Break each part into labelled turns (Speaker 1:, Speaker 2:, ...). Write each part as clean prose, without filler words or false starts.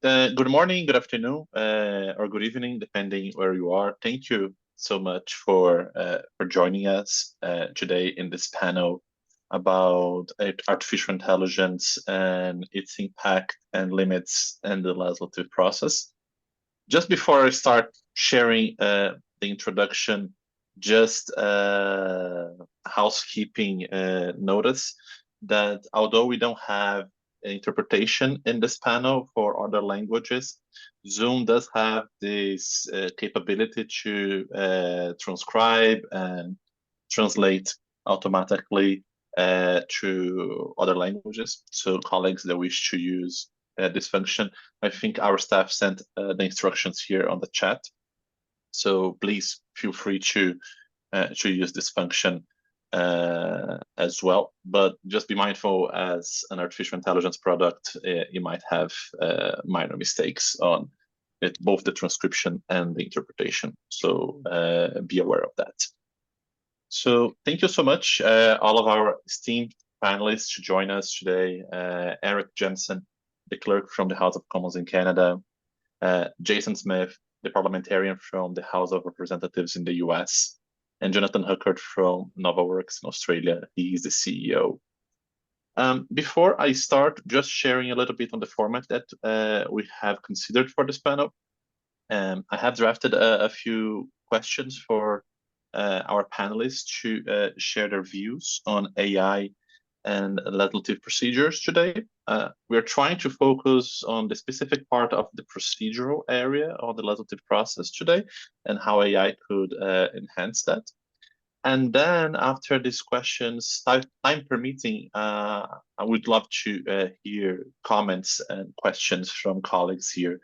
Speaker 1: Good morning, good afternoon, or good evening, depending where you are. Thank you so much for joining us today in this panel about artificial intelligence and its impact and limits in the legislative process. Just before I start sharing the introduction, just housekeeping notice that although we don't have interpretation in this panel for other languages, Zoom does have this capability to transcribe and translate automatically to other languages. So colleagues that wish to use this function, I think our staff sent the instructions here on the chat. So please feel free to use this function as well. But just be mindful, as an artificial intelligence product, you might have minor mistakes on both the transcription and the interpretation. So be aware of that. So thank you so much, all of our esteemed panelists to join us today. Eric Janse, the clerk from the House of Commons in Canada, Jason Smith, the parliamentarian from the House of Representatives in the US, and Jonathan Ruckert from NovaWorks in Australia. He is the CEO. Before I start, just sharing a little bit on the format that we have considered for this panel. I have drafted a few questions for our panelists to share their views on AI and legislative procedures today. We're trying to focus on the specific part of the procedural area of the legislative process today and how AI could enhance that. And then after these questions, time permitting, I would love to hear comments and questions from colleagues here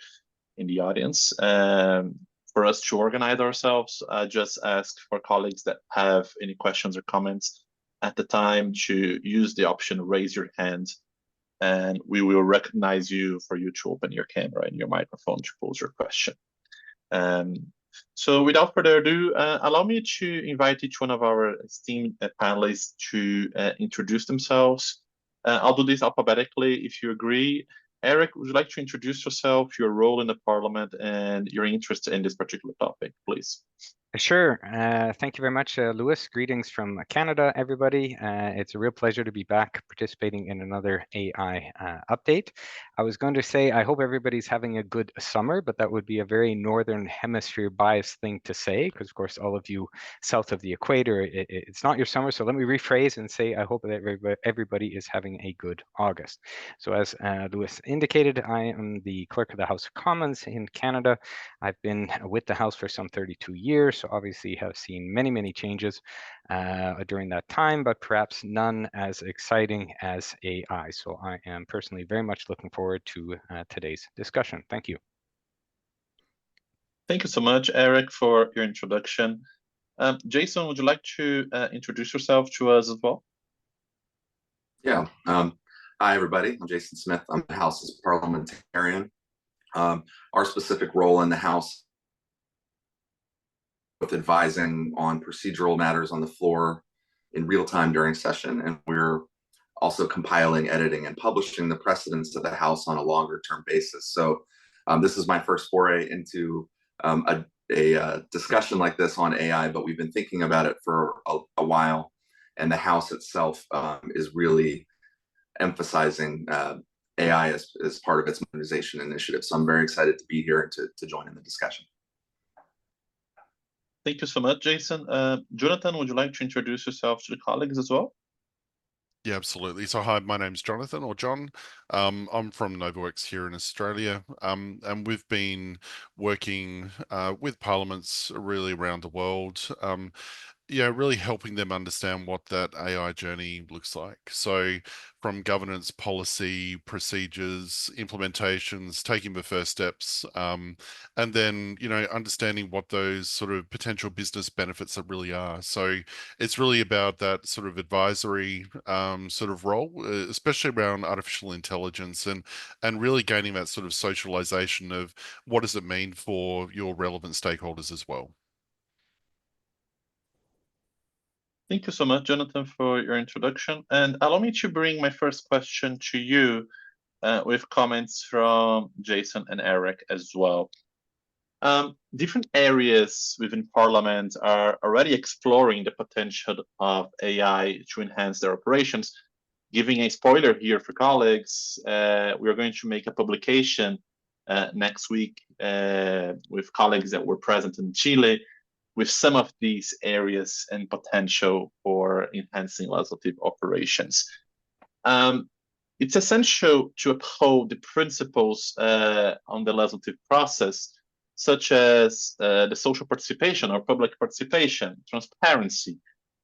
Speaker 1: in the audience. For us to organize ourselves, just ask for colleagues that have any questions or comments at the time to use the option raise your hand, and we will recognize you for you to open your camera and your microphone to pose your question. So without further ado, allow me to invite each one of our esteemed panelists to introduce themselves. I'll do this alphabetically if you agree. Eric, would you like to introduce yourself, your role in the Parliament, and your interest in this particular topic, please?
Speaker 2: Sure. Thank you very much, Luís. Greetings from Canada, everybody. It's a real pleasure to be back participating in another AI update. I was going to say, I hope everybody's having a good summer, but that would be a very Northern Hemisphere biased thing to say, because of course, all of you south of the equator, it's not your summer. So let me rephrase and say, I hope that everybody is having a good August. So as Luís indicated, I am the Clerk of the House of Commons in Canada. I've been with the House for some 32 years. So obviously have seen many, many changes during that time, but perhaps none as exciting as AI. So I am personally very much looking forward to today's discussion. Thank you.
Speaker 1: Thank you so much, Eric, for your introduction. Jason, would you like to introduce yourself to us as well?
Speaker 3: Yeah. Hi, everybody. I'm Jason Smith. I'm the House's parliamentarian. Our specific role in the House with advising on procedural matters on the floor in real time during session, and we're also compiling, editing, and publishing the precedents of the House on a longer term basis. So this is my first foray into a discussion like this on AI, but we've been thinking about it for a while, and the House itself is really emphasizing AI as part of its modernization initiative. So I'm very excited to be here and to join in the discussion.
Speaker 1: Thank you so much, Jason. Jonathan, would you like to introduce yourself to the colleagues as well?
Speaker 4: Yeah, absolutely. So hi, my name's Jonathan, or John. I'm from NovaWorks here in Australia, and we've been working with parliaments really around the world. Yeah, really helping them understand what that AI journey looks like. So from governance, policy, procedures, implementations, taking the first steps, and then, understanding what those sort of potential business benefits that really are. So it's really about that sort of advisory sort of role, especially around artificial intelligence and really gaining that sort of socialization of what does it mean for your relevant stakeholders as well.
Speaker 1: Thank you so much, Jonathan, for your introduction. And allow me to bring my first question to you, with comments from Jason and Eric as well. Different areas within Parliament are already exploring the potential of AI to enhance their operations. Giving a spoiler here for colleagues, we are going to make a publication next week with colleagues that were present in Chile with some of these areas and potential for enhancing legislative operations. It's essential to uphold the principles on the legislative process, such as the social participation or public participation, transparency,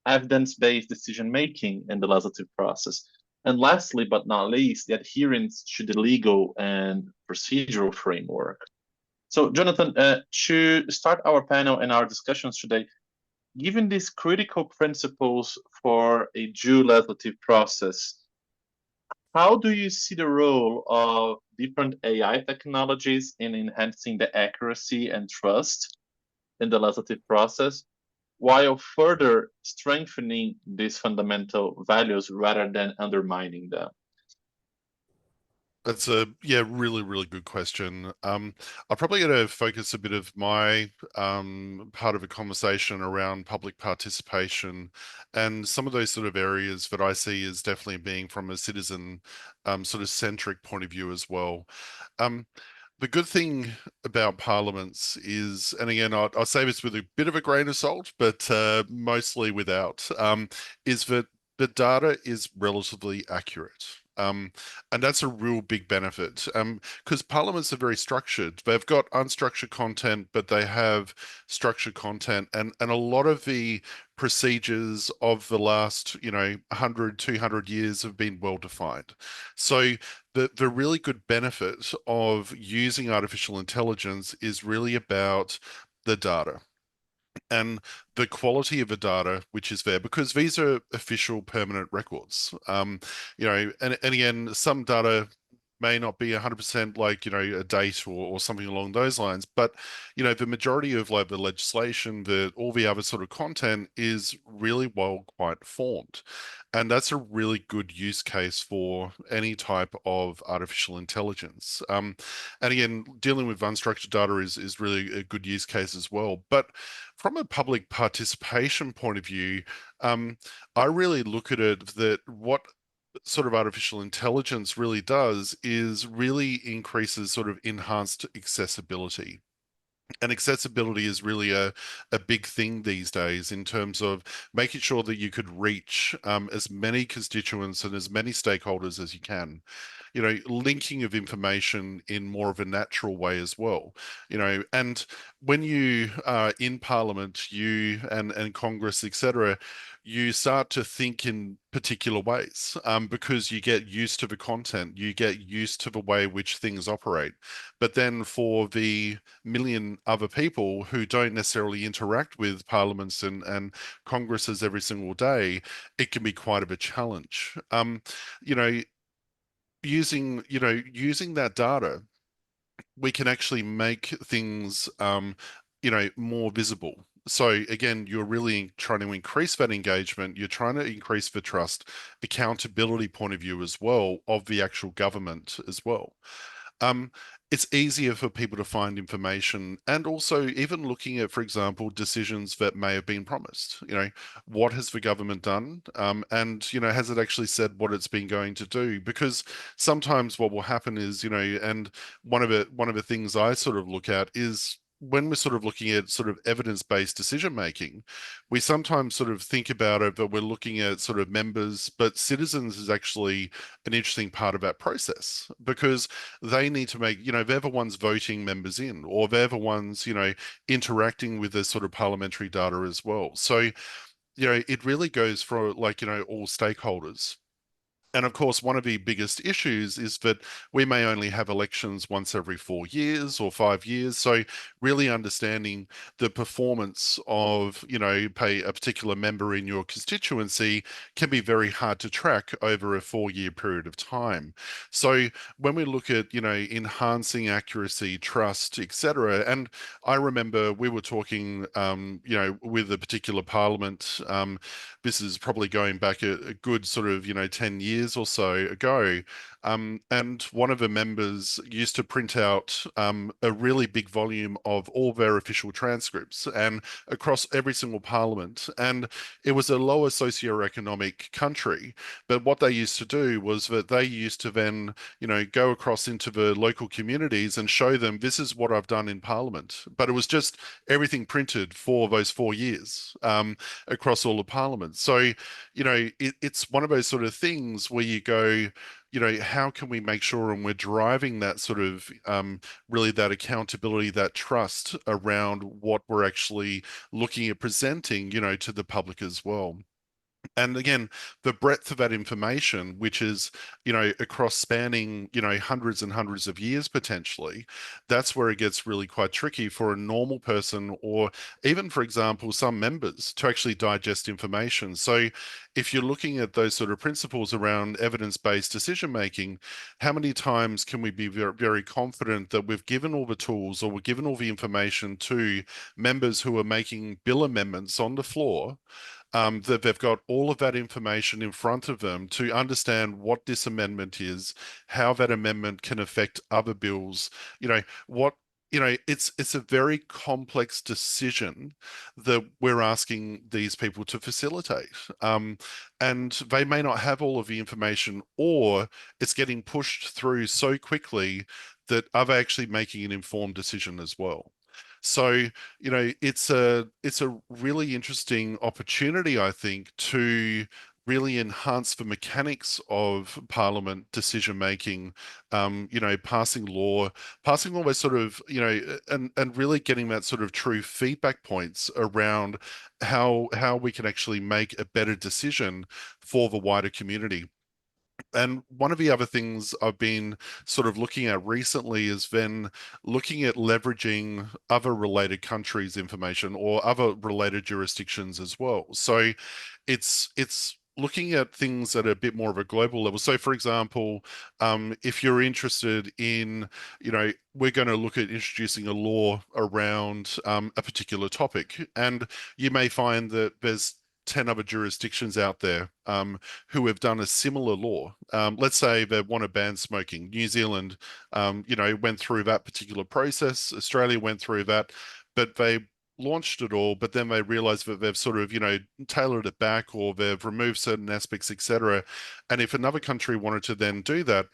Speaker 1: evidence-based decision-making in the legislative process. And lastly, but not least, the adherence to the legal and procedural framework. So, Jonathan, to start our panel and our discussions today, given these critical principles for a due legislative process, how do you see the role of different AI technologies in enhancing the accuracy and trust in the legislative process, while further strengthening these fundamental values rather than undermining them?
Speaker 4: That's a really good question. I'm probably going to focus a bit of my part of a conversation around public participation and some of those sort of areas that I see as definitely being from a citizen sort of centric point of view as well. The good thing about parliaments is, and again, I'll say this with a bit of a grain of salt, but mostly without, is that the data is relatively accurate. And that's a real big benefit because parliaments are very structured. They've got unstructured content, but they have structured content. And a lot of the procedures of the last, 100, 200 years have been well defined. So the really good benefit of using artificial intelligence is really about the data and the quality of the data which is there, because these are official permanent records. And again, some data may not be 100% like, a date or something along those lines, but, the majority of like the legislation, all the other sort of content is really well quite formed. And that's a really good use case for any type of artificial intelligence. And again, dealing with unstructured data is really a good use case as well. But from a public participation point of view, I really look at it that what sort of artificial intelligence really does is really increases sort of enhanced accessibility. And accessibility is really a big thing these days in terms of making sure that you could reach as many constituents and as many stakeholders as you can. Linking of information in more of a natural way as well. And when you are in Parliament, you and Congress, etc., you start to think in particular ways because you get used to the content, you get used to the way which things operate. But then for the million other people who don't necessarily interact with parliaments and congresses every single day, it can be quite of a challenge. Using that data, we can actually make things more visible. So again, you're really trying to increase that engagement, you're trying to increase the trust, accountability point of view as well of the actual government as well. It's easier for people to find information, and also even looking at, for example, decisions that may have been promised. What has the government done? And has it actually said what it's been going to do? Because sometimes what will happen is, and one of the things I sort of look at is, when we're sort of looking at sort of evidence-based decision making, we sometimes sort of think about it that we're looking at sort of members, but citizens is actually an interesting part of that process, because they need to make, they're the ones voting members in, or they're the ones, interacting with the sort of parliamentary data as well. So, it really goes for like, all stakeholders. And of course, one of the biggest issues is that we may only have elections once every 4 years or 5 years. So really understanding the performance of, a particular member in your constituency can be very hard to track over a 4-year period of time. So when we look at, enhancing accuracy, trust, etc., and I remember we were talking, with a particular parliament, this is probably going back a good sort of, 10 years or so ago, And one of the members used to print out a really big volume of all their official transcripts and across every single parliament. And it was a lower socioeconomic country, but what they used to do was that they used to then, go across into the local communities and show them, this is what I've done in Parliament. But it was just everything printed for those 4 years across all the parliaments. So, it's one of those sort of things where you go, how can we make sure and we're driving that sort of really that accountability, that trust around what we're actually looking at presenting, to the public as well. And again, the breadth of that information, which is, across spanning, hundreds and hundreds of years potentially, that's where it gets really quite tricky for a normal person, or even, for example, some members to actually digest information. So if you're looking at those sort of principles around evidence-based decision-making, how many times can we be very, very confident that we've given all the tools or we've given all the information to members who are making bill amendments on the floor, that they've got all of that information in front of them to understand what this amendment is, how that amendment can affect other bills, it's a very complex decision that we're asking these people to facilitate. And they may not have all of the information, or it's getting pushed through so quickly that are they actually making an informed decision as well. So, it's a really interesting opportunity, I think, to really enhance the mechanics of Parliament decision making, passing all those sort of, and really getting that sort of true feedback points around how we can actually make a better decision for the wider community. And one of the other things I've been sort of looking at recently is then looking at leveraging other related countries' information or other related jurisdictions as well. So it's looking at things at a bit more of a global level. So for example, if you're interested in, we're going to look at introducing a law around a particular topic, and you may find that there's 10 other jurisdictions out there who have done a similar law. Let's say they want to ban smoking. New Zealand, went through that particular process. Australia went through that, but they launched it all, but then they realized that they've sort of, tailored it back, or they've removed certain aspects, etc. And if another country wanted to then do that,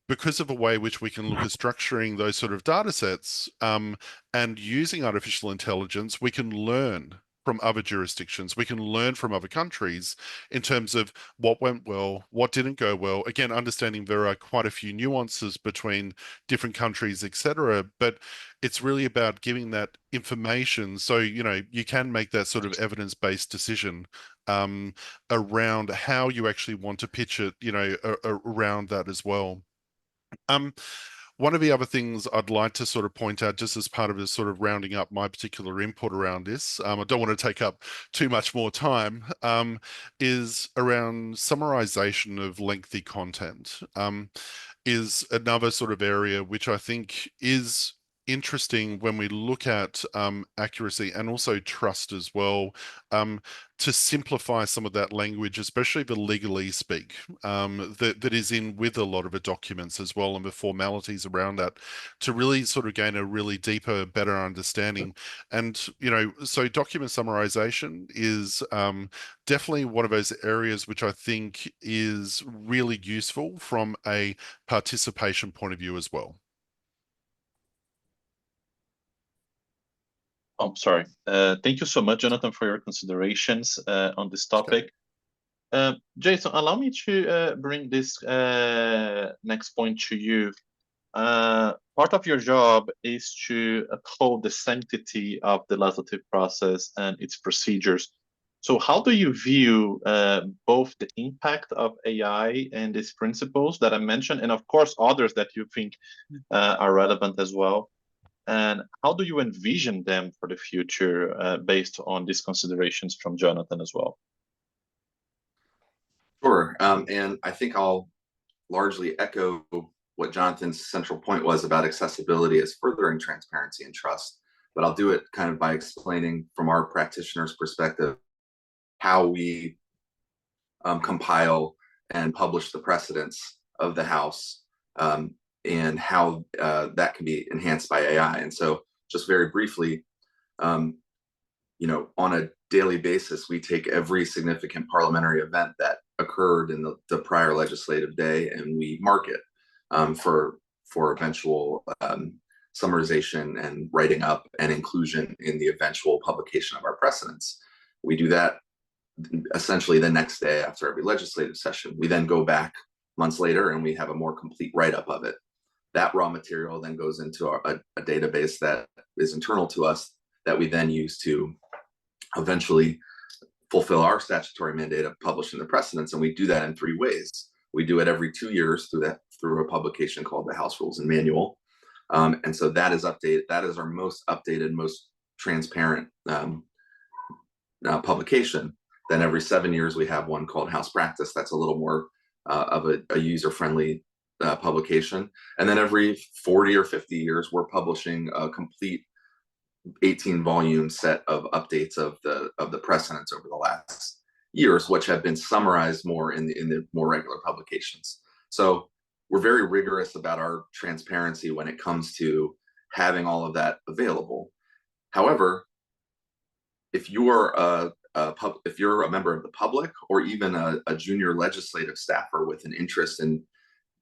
Speaker 4: because of the way which we can look at structuring those sort of data sets and using artificial intelligence, we can learn from other jurisdictions. We can learn from other countries in terms of what went well, what didn't go well. Again, understanding there are quite a few nuances between different countries, etc. But it's really about giving that information so, you can make that sort of evidence-based decision around how you actually want to pitch it, around that as well. One of the other things I'd like to sort of point out, just as part of this sort of rounding up my particular input around this, I don't want to take up too much more time, is around summarization of lengthy content, is another sort of area which I think is interesting when we look at accuracy and also trust as well, to simplify some of that language, especially the legalese speak that is in with a lot of the documents as well, and the formalities around that, to really sort of gain a really deeper, better understanding. And, so document summarization is definitely one of those areas which I think is really useful from a participation point of view as well.
Speaker 1: Oh, sorry. Thank you so much, Jonathan, for your considerations on this topic. Jason, allow me to bring this next point to you. Part of your job is to uphold the sanctity of the legislative process and its procedures. So how do you view both the impact of AI and these principles that I mentioned, and of course others that you think are relevant as well? And how do you envision them for the future based on these considerations from Jonathan as well?
Speaker 3: Sure. And I think I'll largely echo what Jonathan's central point was about accessibility as furthering transparency and trust. But I'll do it kind of by explaining from our practitioner's perspective how we compile and publish the precedents of the House, and how that can be enhanced by AI. And so just very briefly, you know, on a daily basis, we take every significant parliamentary event that occurred in the prior legislative day, and we mark it for eventual summarization and writing up and inclusion in the eventual publication of our precedents. We do that essentially the next day after every legislative session. We then go back months later and we have a more complete write-up of it. That raw material then goes into a database that is internal to us that we then use to eventually fulfill our statutory mandate of publishing the precedents. And we do that in 3 ways. We do it every 2 years through a publication called the House Rules and Manual. And so that is updated. That is our most updated, most transparent publication. Then every 7 years, we have one called House Practice. That's a little more of a user-friendly publication. And then every 40 or 50 years, we're publishing a complete 18-volume set of updates of the precedents over the last years, which have been summarized more in the more regular publications. So we're very rigorous about our transparency when it comes to having all of that available. However, if you're a member of the public, or even a junior legislative staffer with an interest in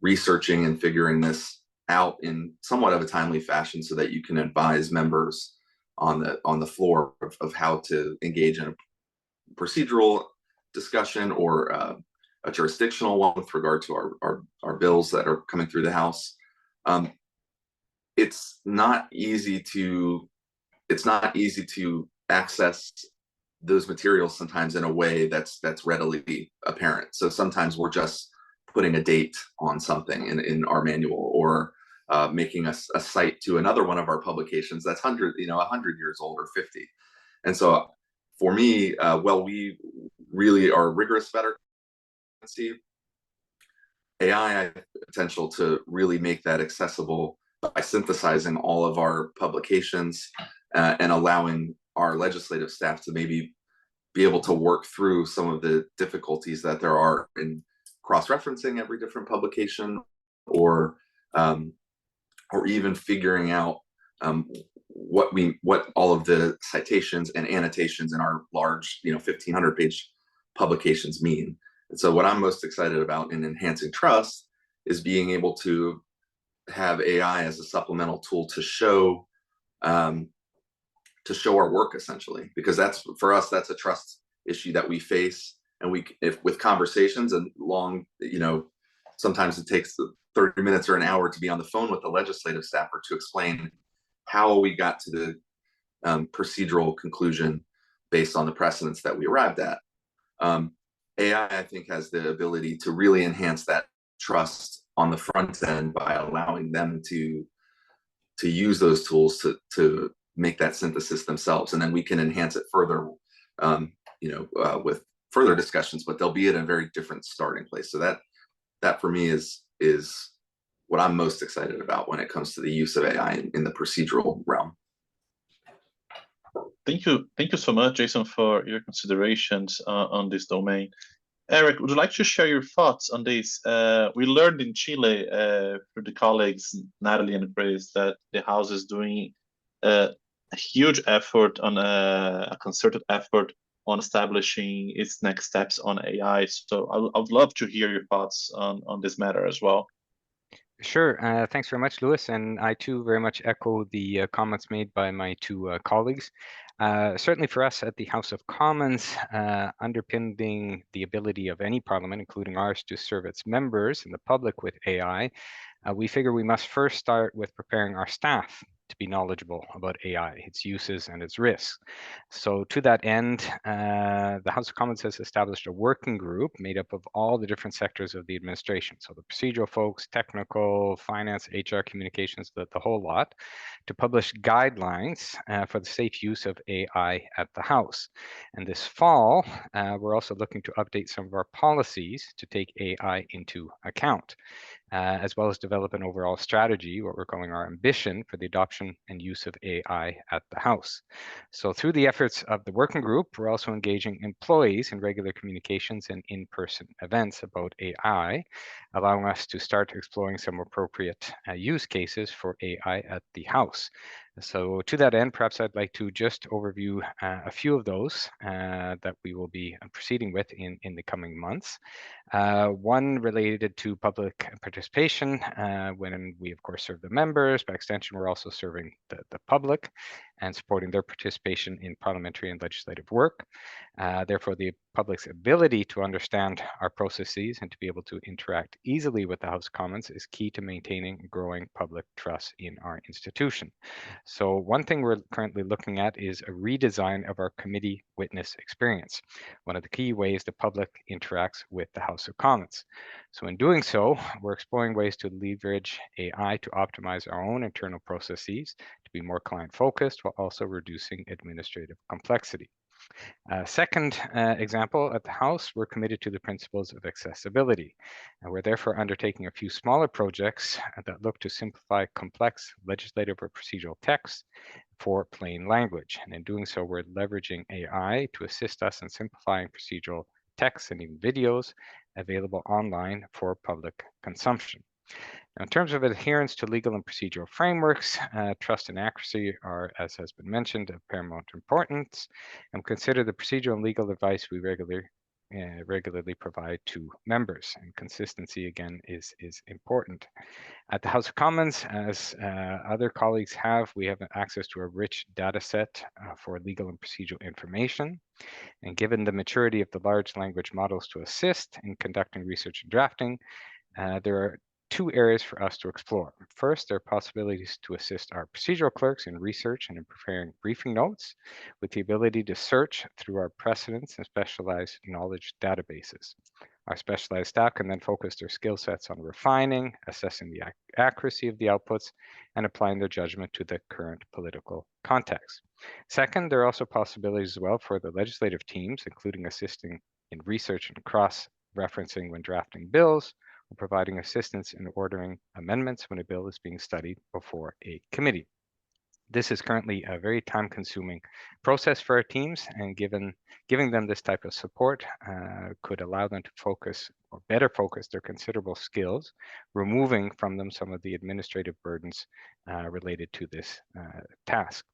Speaker 3: researching and figuring this out in somewhat of a timely fashion so that you can advise members on the floor of how to engage in a procedural discussion or a jurisdictional one with regard to our bills that are coming through the House, it's not easy to access those materials sometimes in a way that's readily apparent. So sometimes we're just putting a date on something in our manual, or making a cite to another one of our publications that's 100 years old or 50. And so for me, while we really are rigorous about our transparency, AI has the potential to really make that accessible by synthesizing all of our publications and allowing our legislative staff to maybe be able to work through some of the difficulties that there are in cross-referencing every different publication, or even figuring out what all of the citations and annotations in our large 1,500-page publications mean. And so what I'm most excited about in enhancing trust is being able to have AI as a supplemental tool to show our work, essentially, because that's, for us, that's a trust issue that we face. And with conversations and long, sometimes it takes 30 minutes or an hour to be on the phone with the legislative staffer to explain how we got to the procedural conclusion based on the precedents that we arrived at. AI, I think, has the ability to really enhance that trust on the front end by allowing them to use those tools to make that synthesis themselves, and then we can enhance it further, with further discussions. But they'll be at a very different starting place. So that for me is what I'm most excited about when it comes to the use of AI in the procedural realm.
Speaker 1: Thank you so much, Jason, for your considerations on this domain. Eric, would you like to share your thoughts on this? We learned in Chile through the colleagues Natalie and Chris that the House is doing a huge effort on a concerted effort on establishing its next steps on AI. So I would love to hear your thoughts on this matter as well.
Speaker 2: Sure. Thanks very much, Luis. And I too very much echo the comments made by my 2 colleagues. Certainly for us at the House of Commons, underpinning the ability of any parliament, including ours, to serve its members and the public with AI, we figure we must first start with preparing our staff to be knowledgeable about AI, its uses and its risks. So to that end, the House of Commons has established a working group made up of all the different sectors of the administration. So the procedural folks, technical, finance, HR, communications, the whole lot, to publish guidelines for the safe use of AI at the House. And this fall, we're also looking to update some of our policies to take AI into account. as well as develop an overall strategy, what we're calling our ambition for the adoption and use of AI at the House. So through the efforts of the working group, we're also engaging employees in regular communications and in-person events about AI, allowing us to start exploring some appropriate use cases for AI at the House. So to that end, perhaps I'd like to just overview a few of those that we will be proceeding with in the coming months. One related to public participation, when we of course serve the members. By extension, we're also serving the public and supporting their participation in parliamentary and legislative work. Therefore, the public's ability to understand our processes and to be able to interact easily with the House of Commons is key to maintaining and growing public trust in our institution. So one thing we're currently looking at is a redesign of our committee witness experience, one of the key ways the public interacts with the House of Commons. So in doing so, we're exploring ways to leverage AI to optimize our own internal processes, to be more client-focused while also reducing administrative complexity. Second example, at the House, we're committed to the principles of accessibility. And we're therefore undertaking a few smaller projects that look to simplify complex legislative or procedural texts for plain language. And in doing so, we're leveraging AI to assist us in simplifying procedural texts and even videos available online for public consumption. Now, in terms of adherence to legal and procedural frameworks, trust and accuracy are, as has been mentioned, of paramount importance, and consider the procedural and legal advice we regularly provide to members. And consistency, again, is important. At the House of Commons, as other colleagues have, we have access to a rich data set for legal and procedural information. And given the maturity of the large language models to assist in conducting research and drafting, there are two areas for us to explore. First, there are possibilities to assist our procedural clerks in research and in preparing briefing notes with the ability to search through our precedents and specialized knowledge databases. Our specialized staff can then focus their skill sets on refining, assessing the accuracy of the outputs, and applying their judgment to the current political context. Second, there are also possibilities as well for the legislative teams, including assisting in research and cross-referencing when drafting bills, or providing assistance in ordering amendments when a bill is being studied before a committee. This is currently a very time-consuming process for our teams, and giving them this type of support could allow them to focus or better focus their considerable skills, removing from them some of the administrative burdens related to this task.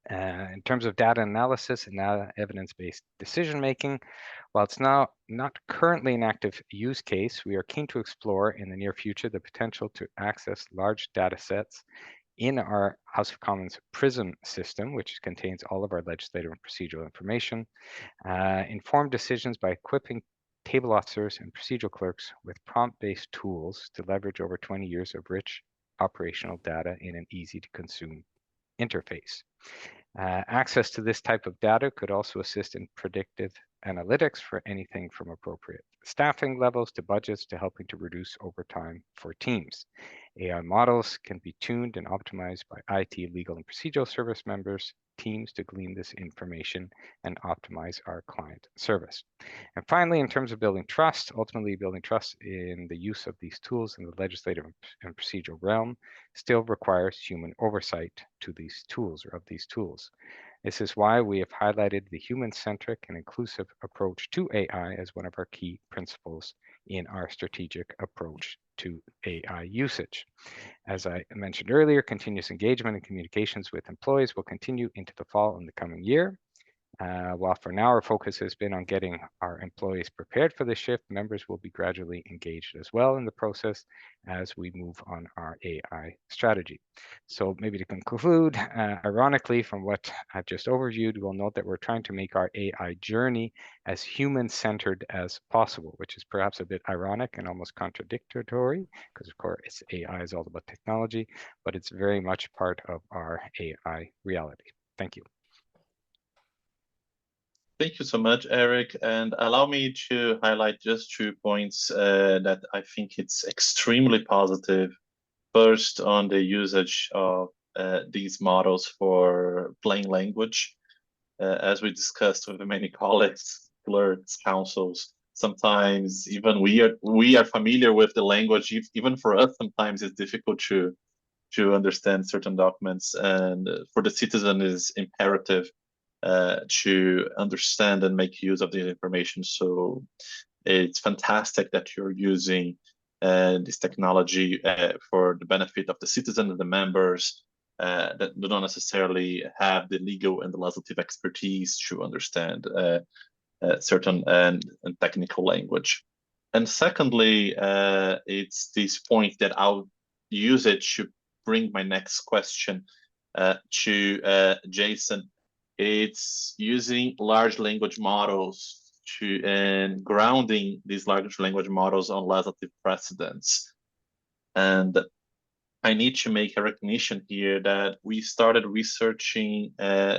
Speaker 2: In terms of data analysis and evidence-based decision-making, while it's not currently an active use case, we are keen to explore in the near future the potential to access large data sets in our House of Commons PRISM system, which contains all of our legislative and procedural information, inform decisions by equipping table officers and procedural clerks with prompt-based tools to leverage over 20 years of rich operational data in an easy-to-consume interface. Access to this type of data could also assist in predictive analytics for anything from appropriate staffing levels to budgets to helping to reduce overtime for teams. AI models can be tuned and optimized by IT, legal, and procedural service members teams to glean this information and optimize our client service. And finally, in terms of building trust, ultimately building trust in the use of these tools in the legislative and procedural realm still requires human oversight to these tools or of these tools. This is why we have highlighted the human-centric and inclusive approach to AI as one of our key principles in our strategic approach to AI usage. As I mentioned earlier, continuous engagement and communications with employees will continue into the fall and the coming year. While for now our focus has been on getting our employees prepared for the shift, members will be gradually engaged as well in the process as we move on our AI strategy. So maybe to conclude, ironically from what I've just overviewed, we'll note that we're trying to make our AI journey as human-centered as possible, which is perhaps a bit ironic and almost contradictory, because of course AI is all about technology, but it's very much part of our AI reality. Thank you.
Speaker 1: Thank you so much, Eric. And allow me to highlight just 2 points that I think it's extremely positive. First, on the usage of these models for plain language. As we discussed with many colleagues, clerks, councils, sometimes even we are familiar with the language. Even for us, sometimes it's difficult to understand certain documents, and for the citizen is imperative to understand and make use of the information. So it's fantastic that you're using this technology for the benefit of the citizen and the members that do not necessarily have the legal and the legislative expertise to understand certain and technical language. And secondly, it's this point that I'll use it to bring my next question to Jason. It's using large language models and grounding these large language models on legislative precedents. And I need to make a recognition here that we started researching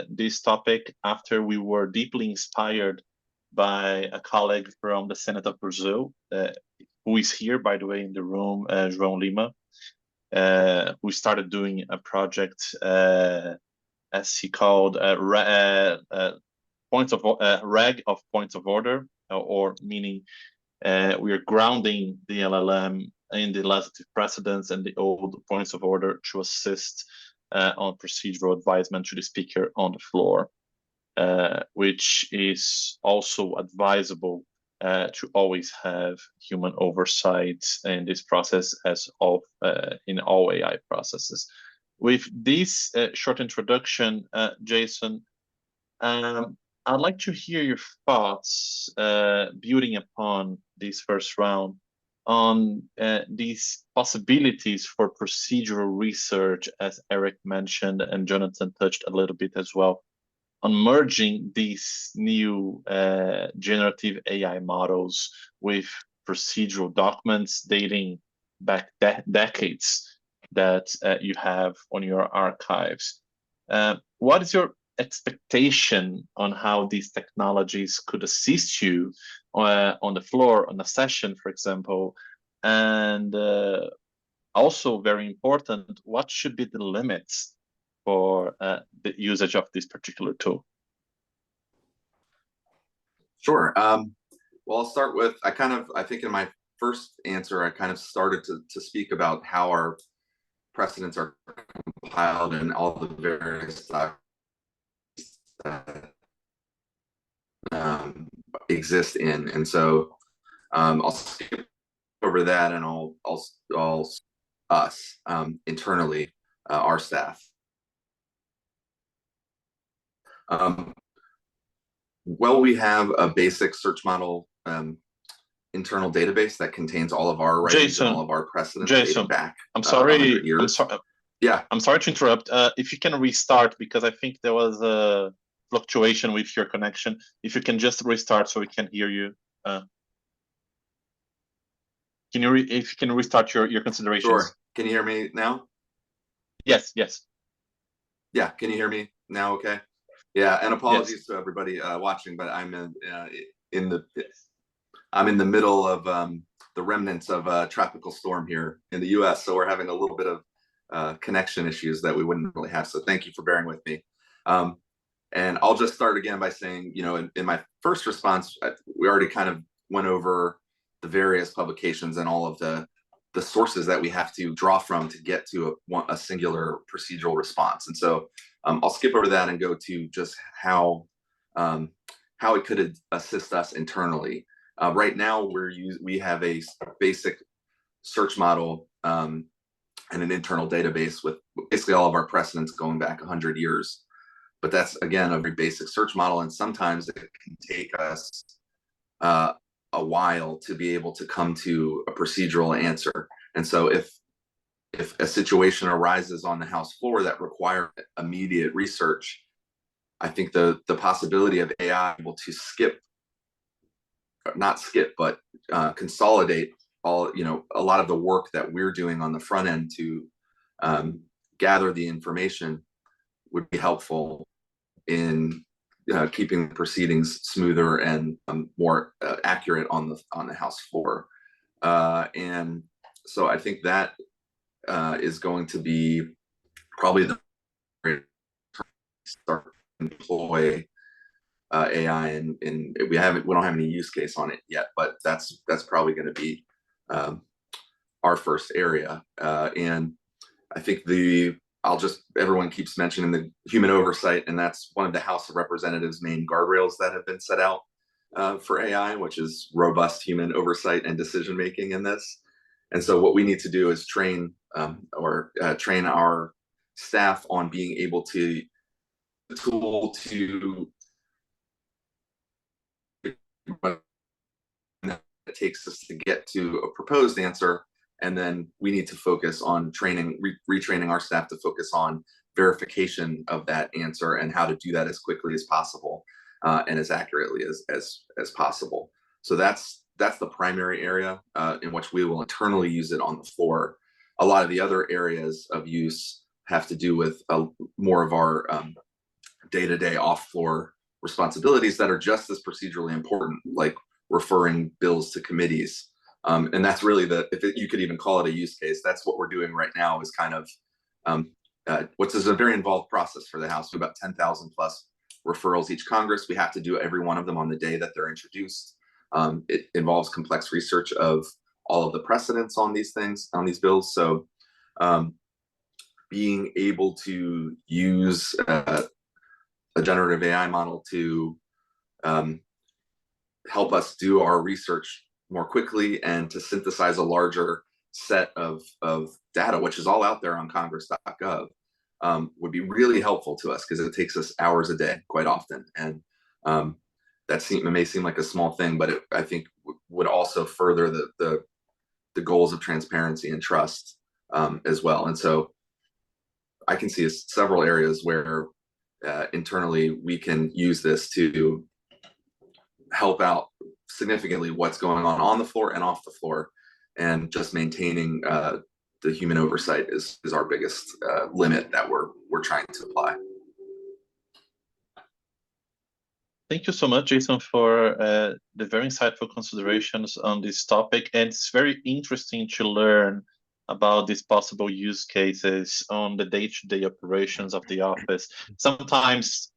Speaker 1: this topic after we were deeply inspired by a colleague from the Senate of Brazil, who is here, by the way, in the room, João Lima, who started doing a project, as he called, reg of points of order, or meaning we are grounding the LLM in the legislative precedents and the old points of order to assist on procedural advisement to the speaker on the floor, which is also advisable to always have human oversight in this process, as of in all AI processes. With this short introduction, Jason, I'd like to hear your thoughts, building upon this first round, on these possibilities for procedural research, as Eric mentioned and Jonathan touched a little bit as well, on merging these new generative AI models with procedural documents dating back decades that you have on your archives. What is your expectation on how these technologies could assist you on the floor, on a session, for example? And also very important, what should be the limits for the usage of this particular tool?
Speaker 3: Sure. Well, I'll start with, I think in my first answer, I kind of started to speak about how our precedents are compiled and all the various documents that exist in. And so I'll skip over that, and I'll us internally, our staff. Well, we have a basic search model internal database that contains all of our writings and all of our precedents dating back.
Speaker 1: I'm sorry.
Speaker 3: 100 years.
Speaker 1: I'm sorry.
Speaker 3: Yeah.
Speaker 1: I'm sorry to interrupt. If you can restart, because I think there was a fluctuation with your connection. If you can just restart so we can hear you. If you can restart your considerations.
Speaker 3: Sure. Can you hear me now?
Speaker 1: Yes. Yes.
Speaker 3: Yeah. Can you hear me now? Okay. Yeah. And apologies to everybody watching, but I'm in the middle of the remnants of a tropical storm here in the U.S. So we're having a little bit of connection issues that we wouldn't really have. So thank you for bearing with me. And I'll just start again by saying, in my first response, we already kind of went over the various publications and all of the sources that we have to draw from to get to a singular procedural response. And so I'll skip over that and go to just how it could assist us internally. Right now, we have a basic search model and an internal database with basically all of our precedents going back 100 years. But that's, again, a very basic search model, and sometimes it can take us a while to be able to come to a procedural answer. And so if a situation arises on the House floor that requires immediate research, I think the possibility of AI able to consolidate all, a lot of the work that we're doing on the front end to gather the information would be helpful in keeping the proceedings smoother and more accurate on the House floor. And so I think that is going to be probably the start to employ AI, and we don't have any use case on it yet, but that's probably going to be our first area. And I think everyone keeps mentioning the human oversight, and that's one of the House of Representatives' main guardrails that have been set out for AI, which is robust human oversight and decision making in this. And so what we need to do is train our staff on being able to the tool to that it takes us to get to a proposed answer, and then we need to focus on retraining our staff to focus on verification of that answer and how to do that as quickly as possible and as accurately as possible. So that's the primary area in which we will internally use it on the floor. A lot of the other areas of use have to do with more of our day-to-day off-floor responsibilities that are just as procedurally important, like referring bills to committees. And that's really you could even call it a use case. That's what we're doing right now, is kind of what's a very involved process for the House. We have about 10,000 plus referrals each Congress. We have to do every one of them on the day that they're introduced. It involves complex research of all of the precedents on these things, on these bills. So being able to use a generative AI model to help us do our research more quickly and to synthesize a larger set of data, which is all out there on congress.gov, would be really helpful to us, because it takes us hours a day quite often. And it may seem like a small thing, but I think would also further the goals of transparency and trust as well. And so I can see several areas where internally we can use this to help out significantly what's going on the floor and off the floor, and just maintaining the human oversight is our biggest limit that we're trying to apply.
Speaker 1: Thank you so much, Jason, for the very insightful considerations on this topic. And it's very interesting to learn about these possible use cases on the day-to-day operations of the office. Sometimes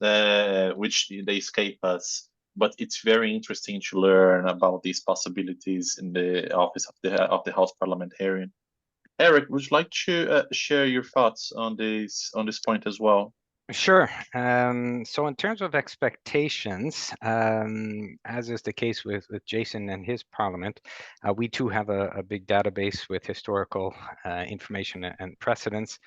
Speaker 1: which they escape us, but it's very interesting to learn about these possibilities in the office of the House Parliamentarian. Eric, would you like to share your thoughts on this point as well?
Speaker 2: Sure. So in terms of expectations, as is the case with Jason and his parliament, we too have a big database with historical information and precedents.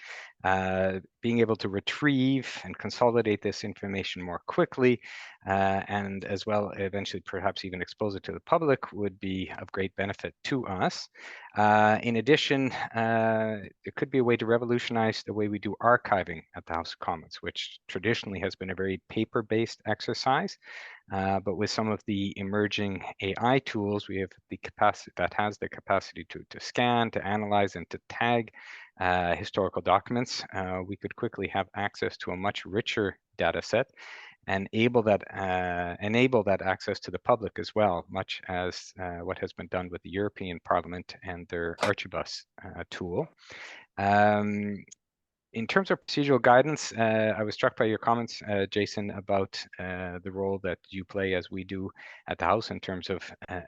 Speaker 2: Being able to retrieve and consolidate this information more quickly, and as well eventually perhaps even expose it to the public, would be of great benefit to us. In addition, it could be a way to revolutionize the way we do archiving at the House of Commons, which traditionally has been a very paper-based exercise. But with some of the emerging AI tools, we have the capacity to scan, to analyze, and to tag historical documents. We could quickly have access to a much richer data set and enable that access to the public as well, much as what has been done with the European Parliament and their Archibus tool. In terms of procedural guidance, I was struck by your comments, Jason, about the role that you play, as we do at the House, in terms of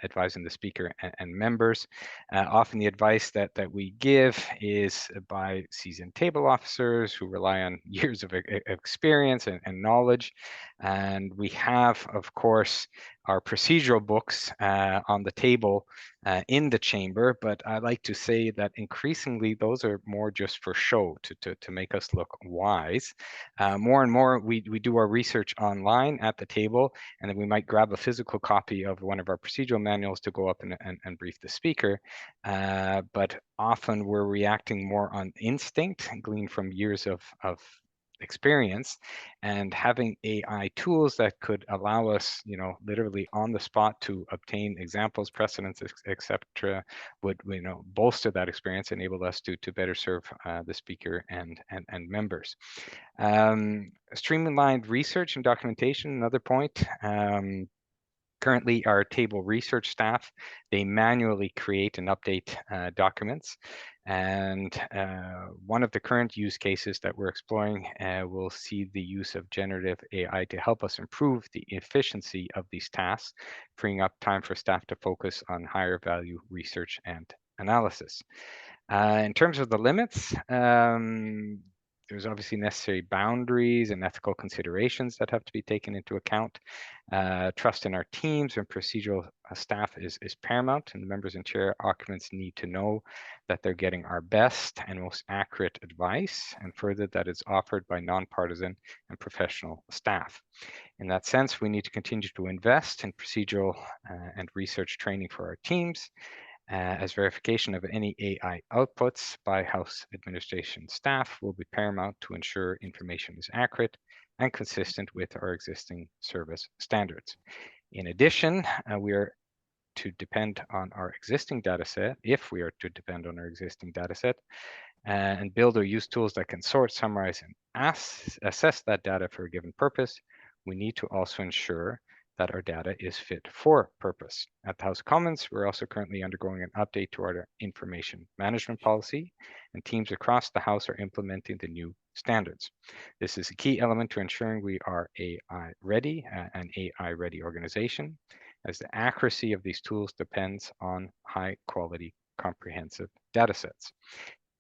Speaker 2: advising the Speaker and members. Often the advice that we give is by seasoned table officers who rely on years of experience and knowledge. And we have, of course, our procedural books on the table in the chamber, but I like to say that increasingly those are more just for show, to make us look wise. More and more we do our research online at the table, and then we might grab a physical copy of one of our procedural manuals to go up and brief the Speaker. But often we're reacting more on instinct, gleaned from years of experience, and having AI tools that could allow us, literally on the spot to obtain examples, precedents, etc., would, bolster that experience, enable us to better serve the Speaker and members. Streamlined research and documentation, another point. Currently, our table research staff, they manually create and update documents. And one of the current use cases that we're exploring will see the use of generative AI to help us improve the efficiency of these tasks, freeing up time for staff to focus on higher value research and analysis. In terms of the limits, there's obviously necessary boundaries and ethical considerations that have to be taken into account. Trust in our teams and procedural staff is paramount, and the members and chair occupants need to know that they're getting our best and most accurate advice, and further that is offered by nonpartisan and professional staff. In that sense, we need to continue to invest in procedural and research training for our teams, as verification of any AI outputs by House administration staff will be paramount to ensure information is accurate and consistent with our existing service standards. In addition, we are to depend on our existing data set, if we are to depend on our existing data set, and build or use tools that can sort, summarize, and assess that data for a given purpose, we need to also ensure that our data is fit for purpose. At the House of Commons, we're also currently undergoing an update to our information management policy, and teams across the House are implementing the new standards. This is a key element to ensuring we are AI ready, an AI ready organization, as the accuracy of these tools depends on high quality comprehensive data sets.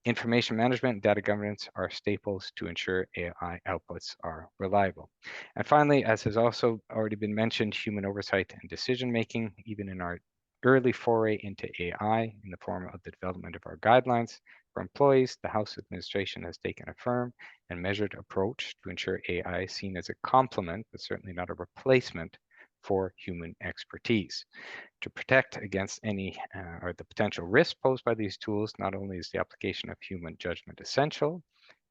Speaker 2: Information management and data governance are staples to ensure AI outputs are reliable. And finally, as has also already been mentioned, human oversight and decision making, even in our early foray into AI in the form of the development of our guidelines for employees, the House administration has taken a firm and measured approach to ensure AI is seen as a complement, but certainly not a replacement for human expertise. To protect against any or the potential risk posed by these tools, not only is the application of human judgment essential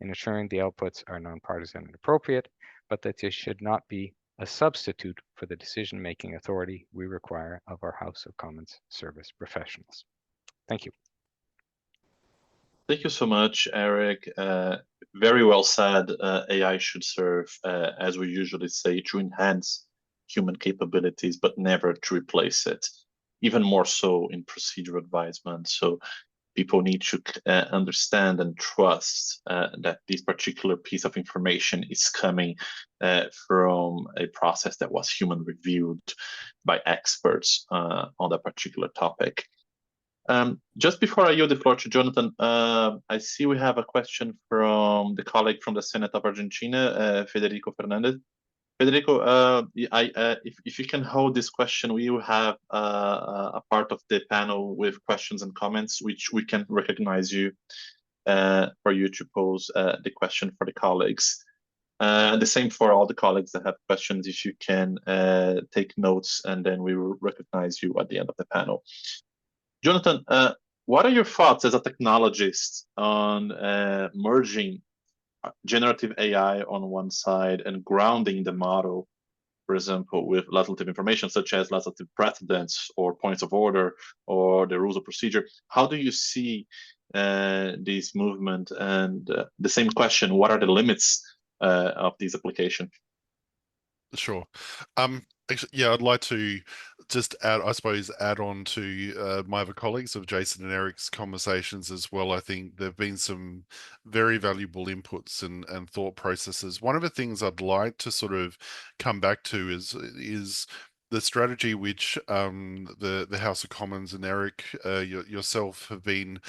Speaker 2: in ensuring the outputs are nonpartisan and appropriate, but that they should not be a substitute for the decision-making authority we require of our House of Commons service professionals. Thank you.
Speaker 1: Thank you so much, Eric. Very well said. AI should serve, as we usually say, to enhance human capabilities, but never to replace it, even more so in procedural advisement. So people need to understand and trust that this particular piece of information is coming from a process that was human reviewed by experts on that particular topic. Just before I yield the floor to Jonathan, I see we have a question from the colleague from the Senate of Argentina, Federico Fernandez. Federico, if you can hold this question, we will have a part of the panel with questions and comments, which we can recognize you for you to pose the question for the colleagues. The same for all the colleagues that have questions. If you can take notes, and then we will recognize you at the end of the panel. Jonathan, what are your thoughts as a technologist on merging generative AI on one side and grounding the model, for example, with legislative information such as legislative precedents or points of order or the rules of procedure? How do you see this movement? And the same question, what are the limits of these applications?
Speaker 4: Sure. Actually, yeah, I'd like to just add on to my other colleagues of Jason and Eric's conversations as well. I think there've been some very valuable inputs and thought processes. One of the things I'd like to sort of come back to is the strategy which the House of Commons and Eric, yourself have been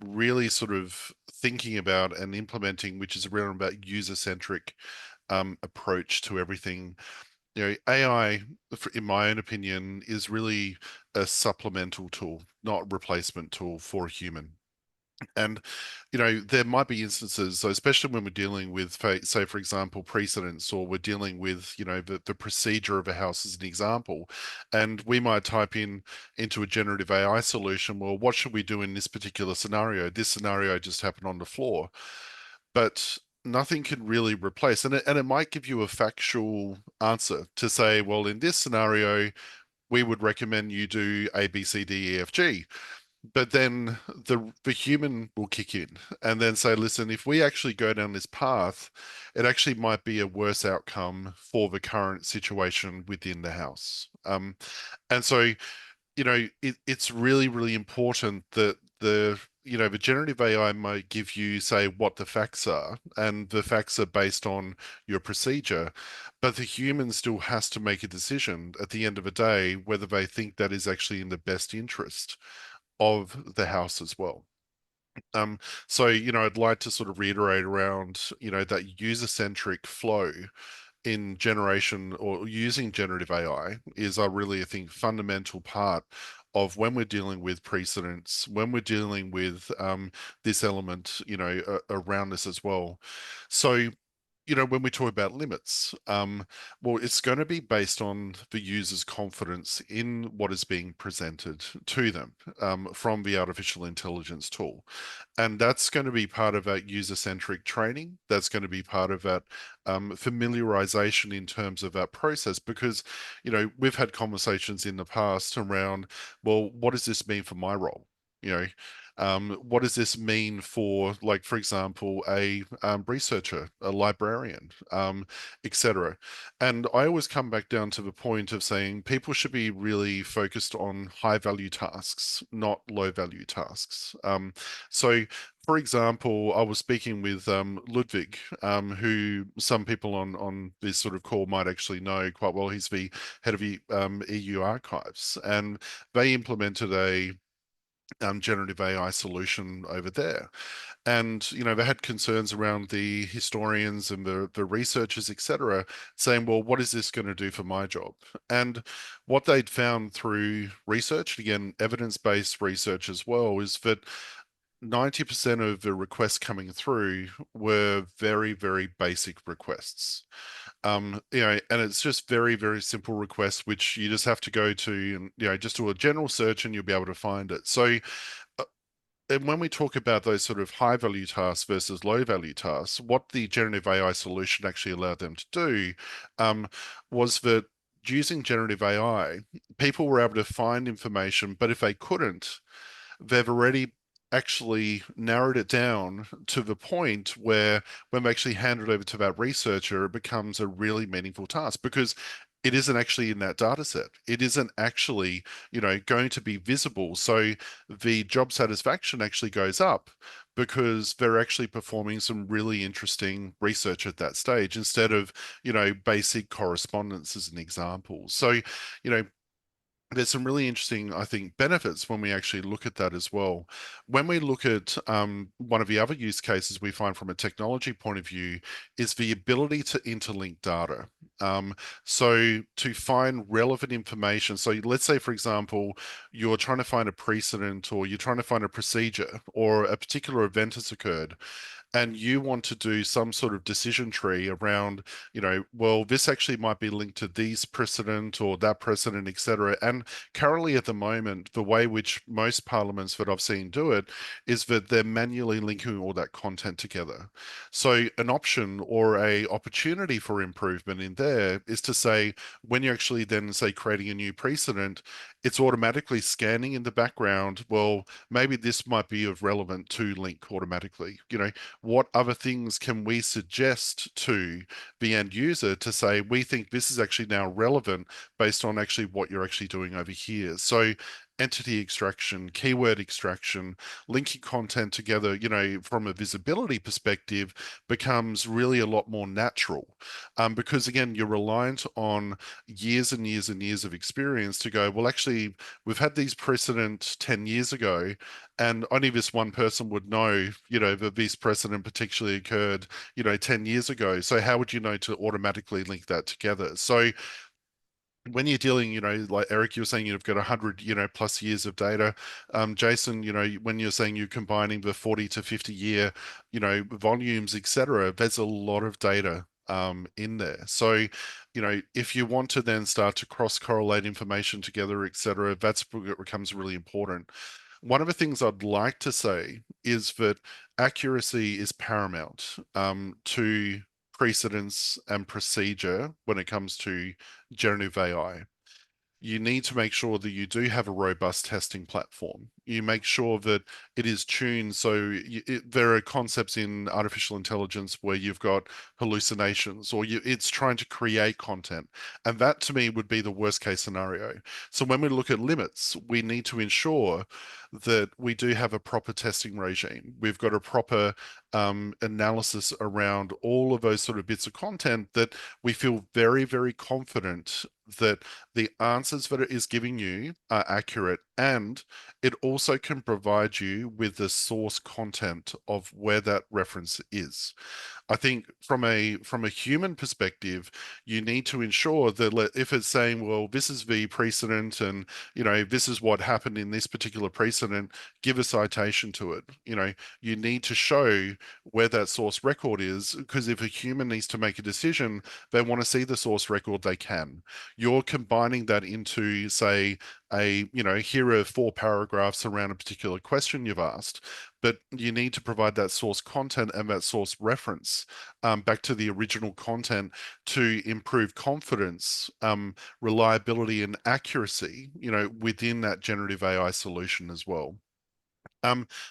Speaker 4: really sort of thinking about and implementing, which is around about user-centric approach to everything. You know, AI, in my own opinion, is really a supplemental tool, not replacement tool for a human. And, you know, there might be instances, so especially when we're dealing with, say, for example, precedents, or we're dealing with, you know, the procedure of a house as an example, and we might type into a generative AI solution, well, what should we do in this particular scenario? This scenario just happened on the floor. But nothing can really replace, and it might give you a factual answer to say, well, in this scenario, we would recommend you do A, B, C, D, E, F, G. But then the human will kick in and then say, listen, if we actually go down this path, it actually might be a worse outcome for the current situation within the house. And so, it's really, really important that the generative AI might give you, say, what the facts are, and the facts are based on your procedure, but the human still has to make a decision at the end of the day whether they think that is actually in the best interest of the house as well. So, I'd like to sort of reiterate around, that user-centric flow in generation or using generative AI is a really, I think, fundamental part of when we're dealing with precedents, when we're dealing with this element, around this as well. So, when we talk about limits, well, it's going to be based on the user's confidence in what is being presented to them from the artificial intelligence tool. And that's going to be part of that user-centric training. That's going to be part of that familiarization in terms of that process, because, we've had conversations in the past around, well, what does this mean for my role? What does this mean for, like, for example, a researcher, a librarian, etc. And I always come back down to the point of saying people should be really focused on high-value tasks, not low-value tasks. So, for example, I was speaking with Ludwig, who some people on this sort of call might actually know quite well. He's the head of the EU archives, and they implemented a generative AI solution over there. And, they had concerns around the historians and the researchers, etc., saying, well, what is this going to do for my job? And what they'd found through research, again, evidence-based research as well, is that 90% of the requests coming through were very, very basic requests. And it's just very, very simple requests, which you just have to go to and, just do a general search and you'll be able to find it. So, and when we talk about those sort of high value tasks versus low value tasks, what the generative AI solution actually allowed them to do was that using generative AI, people were able to find information, but if they couldn't, they've already actually narrowed it down to the point where when they actually hand it over to that researcher, it becomes a really meaningful task, because it isn't actually in that data set. It isn't actually, going to be visible. So the job satisfaction actually goes up because they're actually performing some really interesting research at that stage instead of, basic correspondence as an example. So, there's some really interesting, I think, benefits when we actually look at that as well. When we look at one of the other use cases we find from a technology point of view is the ability to interlink data. So to find relevant information. So let's say, for example, you're trying to find a precedent, or you're trying to find a procedure, or a particular event has occurred, and you want to do some sort of decision tree around, well, this actually might be linked to these precedent or that precedent, etc. And currently at the moment, the way which most parliaments that I've seen do it is that they're manually linking all that content together. So an option or a opportunity for improvement in there is to say, when you actually then say creating a new precedent, it's automatically scanning in the background, well, maybe this might be of relevant to link automatically. What other things can we suggest to the end user to say, we think this is actually now relevant based on actually what you're actually doing over here. So entity extraction, keyword extraction, linking content together, from a visibility perspective becomes really a lot more natural, because again, you're reliant on years and years and years of experience to go, well, actually, we've had these precedent 10 years ago, and only this one person would know, that this precedent particularly occurred, 10 years ago. So how would you know to automatically link that together? So when you're dealing, like Eric, you're saying you've got 100, plus years of data. Jason, when you're saying you're combining the 40 to 50 year, volumes, etc., there's a lot of data in there. So, if you want to then start to cross-correlate information together, etc., that's where it becomes really important. One of the things I'd like to say is that accuracy is paramount to precedence and procedure when it comes to generative AI. You need to make sure that you do have a robust testing platform. You make sure that it is tuned. So there are concepts in artificial intelligence where you've got hallucinations, or it's trying to create content. And that to me would be the worst case scenario. So when we look at limits, we need to ensure that we do have a proper testing regime. We've got a proper analysis around all of those sort of bits of content that we feel very, very confident that the answers that it is giving you are accurate, and it also can provide you with the source content of where that reference is. I think from a human perspective, you need to ensure that if it's saying, well, this is the precedent, and this is what happened in this particular precedent, give a citation to it. You need to show where that source record is, because if a human needs to make a decision, they want to see the source record, they can. You're combining that into, say, here are 4 paragraphs around a particular question you've asked, but you need to provide that source content and that source reference back to the original content to improve confidence, reliability, and accuracy, within that generative AI solution as well.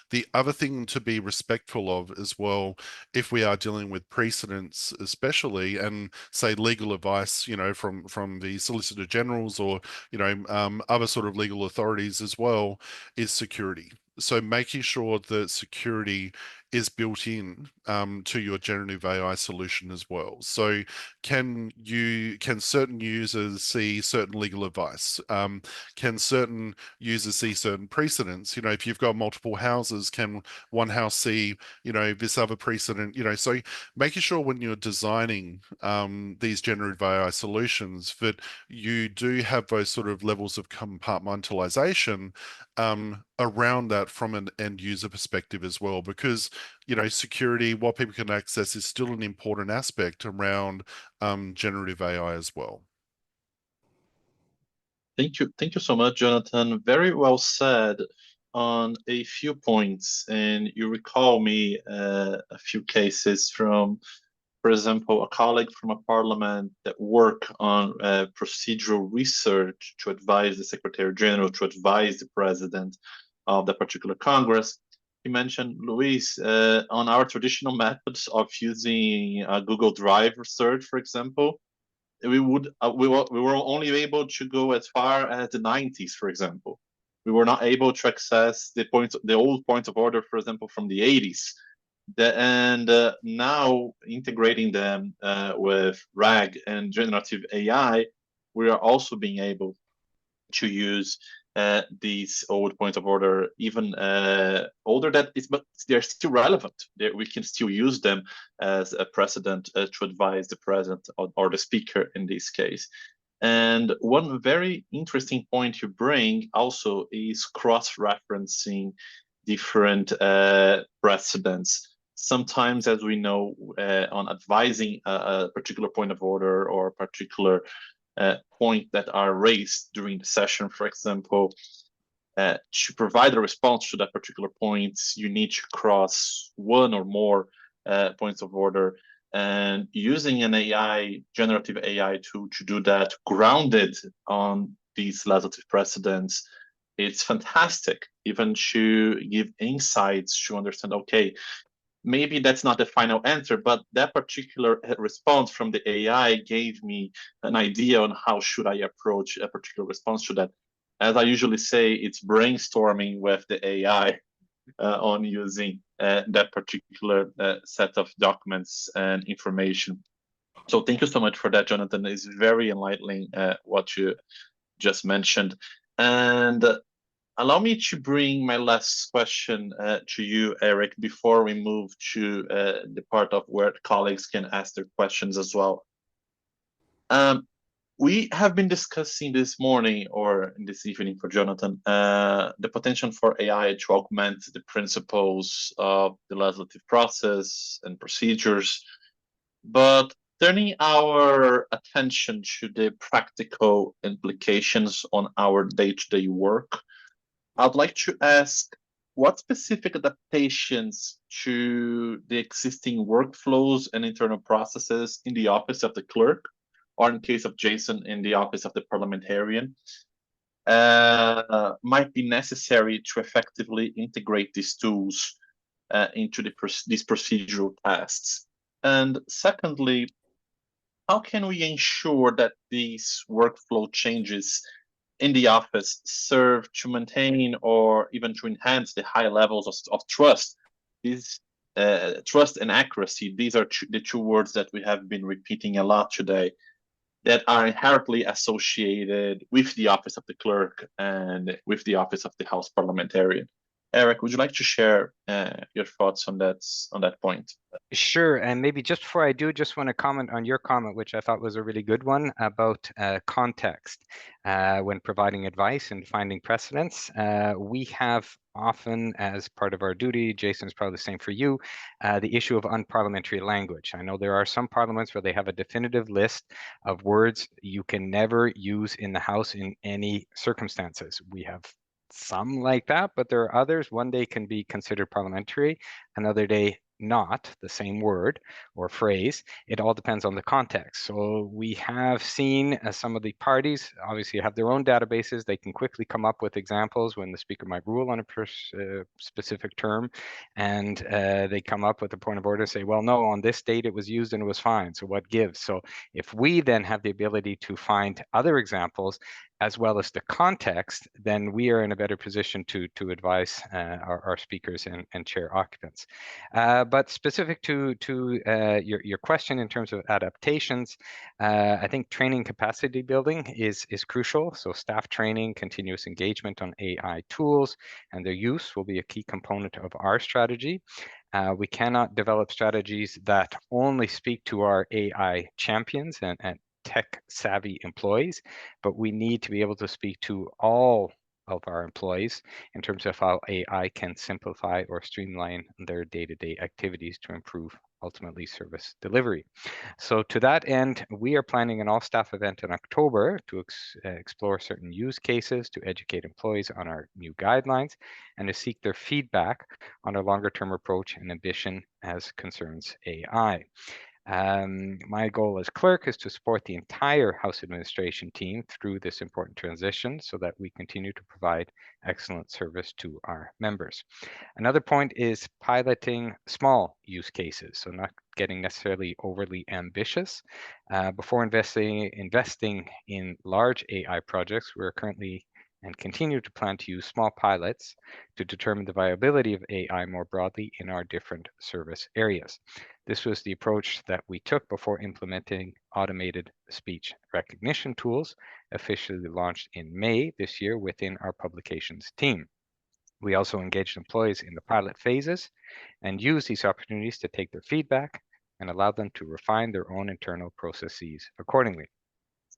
Speaker 4: The other thing to be respectful of as well, if we are dealing with precedents especially, and say legal advice, from the Solicitor Generals or, other sort of legal authorities as well, is security. So making sure that security is built in to your generative AI solution as well. So can certain users see certain legal advice? Can certain users see certain precedents? If you've got multiple houses, can one house see, this other precedent? So making sure when you're designing these generative AI solutions that you do have those sort of levels of compartmentalization around that from an end user perspective as well, because security, what people can access, is still an important aspect around generative AI as well.
Speaker 1: Thank you so much, Jonathan. Very well said on a few points, and you recall me a few cases from, for example, a colleague from a parliament that work on procedural research to advise the Secretary General, to advise the president of the particular Congress. He mentioned, Luis, on our traditional methods of using Google Drive research, for example, we were only able to go as far as the 90s, for example. We were not able to access the old points of order, for example, from the 80s. Now integrating them with RAG and generative AI, we are also being able to use these old points of order, even older but they're still relevant. We can still use them as a precedent to advise the president or the speaker in this case. And one very interesting point you bring also is cross-referencing different precedents. Sometimes, as we know, on advising a particular point of order or a particular point that are raised during the session, for example, to provide a response to that particular point, you need to cross one or more points of order. And using an generative AI tool to do that, grounded on these legislative precedents, it's fantastic, even to give insights to understand, okay, maybe that's not the final answer, but that particular response from the AI gave me an idea on how should I approach a particular response to that. As I usually say, it's brainstorming with the AI on using that particular set of documents and information. So thank you so much for that, Jonathan. It's very enlightening what you just mentioned. And allow me to bring my last question to you, Eric, before we move to the part of where colleagues can ask their questions as well. We have been discussing this morning, or this evening for Jonathan, the potential for AI to augment the principles of the legislative process and procedures. But turning our attention to the practical implications on our day-to-day work, I'd like to ask, what specific adaptations to the existing workflows and internal processes in the office of the clerk, or in case of Jason, in the office of the parliamentarian, might be necessary to effectively integrate these tools into these procedural tasks? And secondly, how can we ensure that these workflow changes in the office serve to maintain or even to enhance the high levels of trust? These trust and accuracy, these are the two words that we have been repeating a lot today, that are inherently associated with the office of the clerk and with the office of the House Parliamentarian. Eric, would you like to share your thoughts on that point?
Speaker 2: Sure, and maybe just before I do, just want to comment on your comment, which I thought was a really good one about context when providing advice and finding precedents. We have often, as part of our duty, Jason's probably the same for you, the issue of unparliamentary language. I know there are some parliaments where they have a definitive list of words you can never use in the House in any circumstances. We have some like that, but there are others. One day can be considered parliamentary, another day not the same word or phrase. It all depends on the context. So we have seen some of the parties obviously have their own databases. They can quickly come up with examples when the speaker might rule on a specific term, and they come up with a point of order and say, well, no, on this date it was used and it was fine. So what gives? So if we then have the ability to find other examples as well as the context, then we are in a better position to advise our speakers and chair occupants. But specific to your question in terms of adaptations, I think training capacity building is crucial. So staff training, continuous engagement on AI tools, and their use will be a key component of our strategy. We cannot develop strategies that only speak to our AI champions and tech-savvy employees, but we need to be able to speak to all of our employees in terms of how AI can simplify or streamline their day-to-day activities to improve ultimately service delivery. So to that end, we are planning an all-staff event in October to explore certain use cases, to educate employees on our new guidelines, and to seek their feedback on our longer-term approach and ambition as concerns AI. My goal as clerk is to support the entire House administration team through this important transition so that we continue to provide excellent service to our members. Another point is piloting small use cases, so not getting necessarily overly ambitious. Before investing in large AI projects, we're currently and continue to plan to use small pilots to determine the viability of AI more broadly in our different service areas. This was the approach that we took before implementing automated speech recognition tools, officially launched in May this year within our publications team. We also engaged employees in the pilot phases and used these opportunities to take their feedback and allow them to refine their own internal processes accordingly.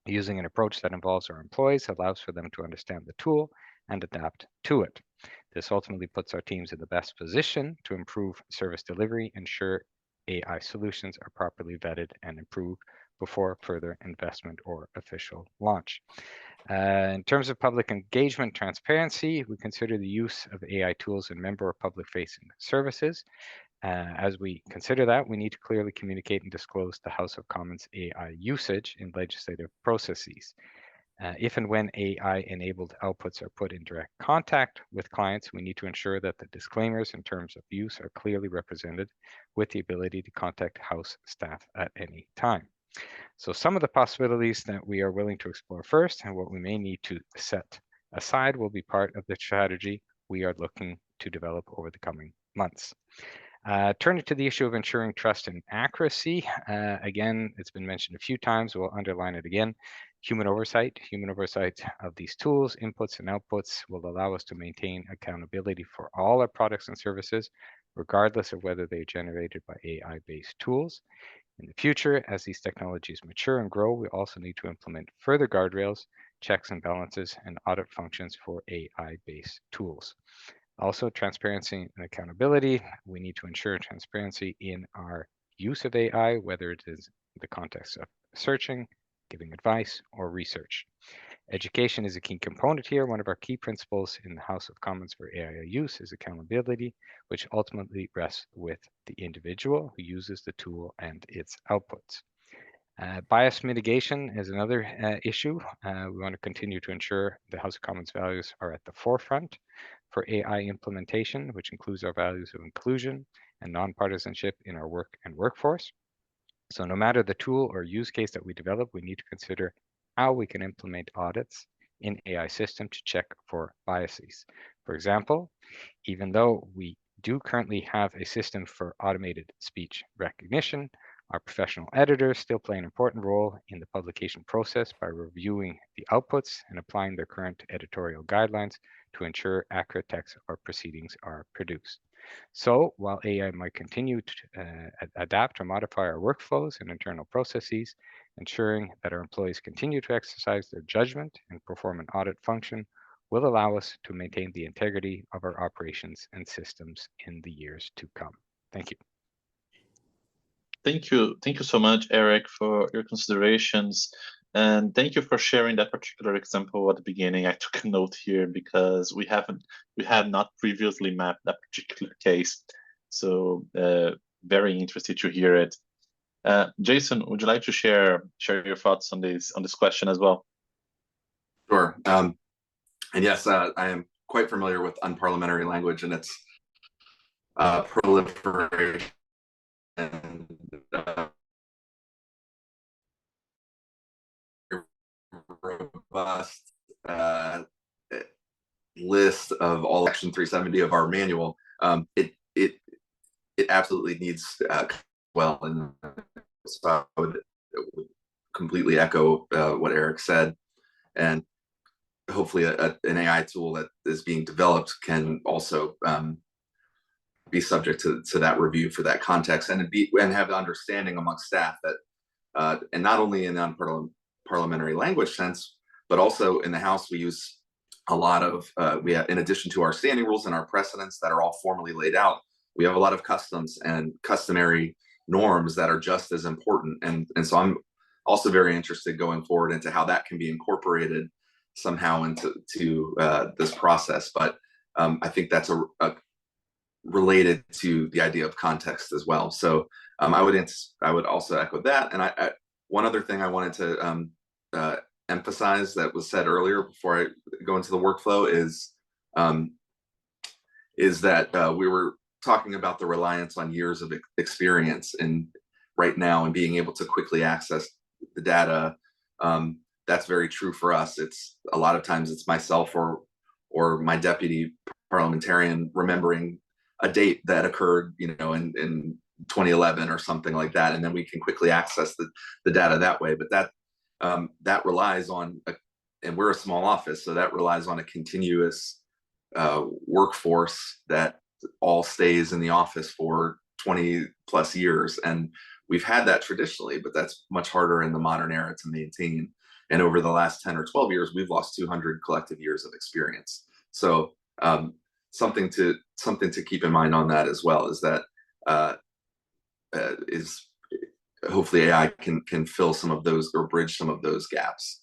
Speaker 2: Using an approach that involves our employees allows for them to understand the tool and adapt to it. This ultimately puts our teams in the best position to improve service delivery, ensure AI solutions are properly vetted and improved before further investment or official launch. In terms of public engagement transparency, we consider the use of AI tools in member or public-facing services. As we consider that, we need to clearly communicate and disclose the House of Commons AI usage in legislative processes. If and when AI-enabled outputs are put in direct contact with clients, we need to ensure that the disclaimers in terms of use are clearly represented with the ability to contact House staff at any time. So some of the possibilities that we are willing to explore first and what we may need to set aside will be part of the strategy we are looking to develop over the coming months. Turning to the issue of ensuring trust and accuracy, again, it's been mentioned a few times, we'll underline it again. Human oversight of these tools, inputs and outputs will allow us to maintain accountability for all our products and services, regardless of whether they're generated by AI-based tools. In the future, as these technologies mature and grow, we also need to implement further guardrails, checks and balances, and audit functions for AI-based tools. Also, transparency and accountability. We need to ensure transparency in our use of AI, whether it is in the context of searching, giving advice, or research. Education is a key component here. One of our key principles in the House of Commons for AI use is accountability, which ultimately rests with the individual who uses the tool and its outputs. Bias mitigation is another issue. We want to continue to ensure the House of Commons values are at the forefront for AI implementation, which includes our values of inclusion and nonpartisanship in our work and workforce. So no matter the tool or use case that we develop, we need to consider how we can implement audits in AI system to check for biases. For example, even though we do currently have a system for automated speech recognition, our professional editors still play an important role in the publication process by reviewing the outputs and applying their current editorial guidelines to ensure accurate text or proceedings are produced. So while AI might continue to adapt or modify our workflows and internal processes, ensuring that our employees continue to exercise their judgment and perform an audit function will allow us to maintain the integrity of our operations and systems in the years to come. Thank you.
Speaker 1: Thank you so much, Eric, for your considerations. And thank you for sharing that particular example at the beginning. I took a note here because we have not previously mapped that particular case. So very interested to hear it. Jason, would you like to share your thoughts on this question as well?
Speaker 3: Sure. And yes, I am quite familiar with unparliamentary language and its proliferation and robust list of all Section 370 of our manual. It absolutely needs well, and so I would completely echo what Eric said, and hopefully an AI tool that is being developed can also be subject to that review for that context, and have the understanding amongst staff that and not only in the parliamentary language sense, but also in the House we use a lot of we have, in addition to our standing rules and our precedents that are all formally laid out, we have a lot of customs and customary norms that are just as important, and so I'm also very interested going forward into how that can be incorporated somehow into this process. But I think that's a related to the idea of context as well. So I would also echo that. And one other thing I wanted to emphasize that was said earlier before I go into the workflow is that we were talking about the reliance on years of experience and right now and being able to quickly access the data. That's very true for us. It's a lot of times it's myself or my deputy parliamentarian remembering a date that occurred, in 2011 or something like that, and then we can quickly access the data that way. But that relies on, and we're a small office, so that relies on a continuous workforce that all stays in the office for 20 plus years, and we've had that traditionally, but that's much harder in the modern era to maintain. And over the last 10 or 12 years, we've lost 200 collective years of experience. So something to keep in mind on that as well is that is hopefully AI can fill some of those or bridge some of those gaps.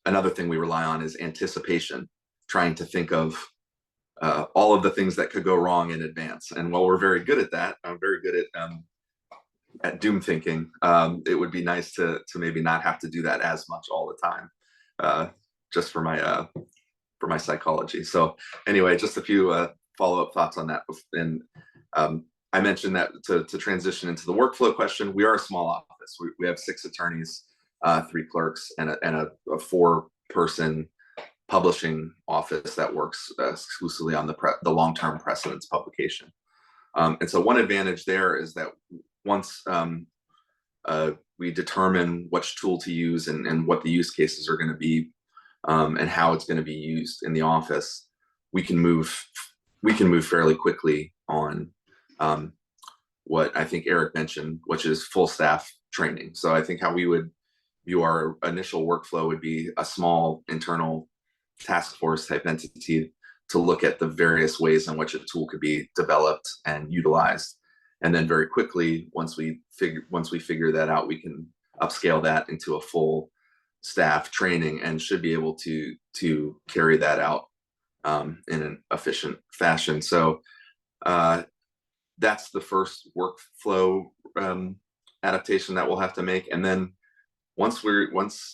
Speaker 3: Another thing we rely on is anticipation, trying to think of all of the things that could go wrong in advance. And while we're very good at that, I'm very good at doom thinking. It would be nice to maybe not have to do that as much all the time, just for my psychology. So anyway, just a few follow-up thoughts on that. And I mentioned that to transition into the workflow question, we are a small office. We have 6 attorneys, 3 clerks, and a 4-person publishing office that works exclusively on the long-term precedents publication. And so one advantage there is that once we determine which tool to use and what the use cases are going to be and how it's going to be used in the office, we can move fairly quickly on what I think Eric mentioned, which is full staff training. So I think how we would view our initial workflow would be a small internal task force type entity to look at the various ways in which a tool could be developed and utilized. And then very quickly, once we figure that out, we can upscale that into a full staff training and should be able to carry that out in an efficient fashion. So that's the first workflow adaptation that we'll have to make. And then once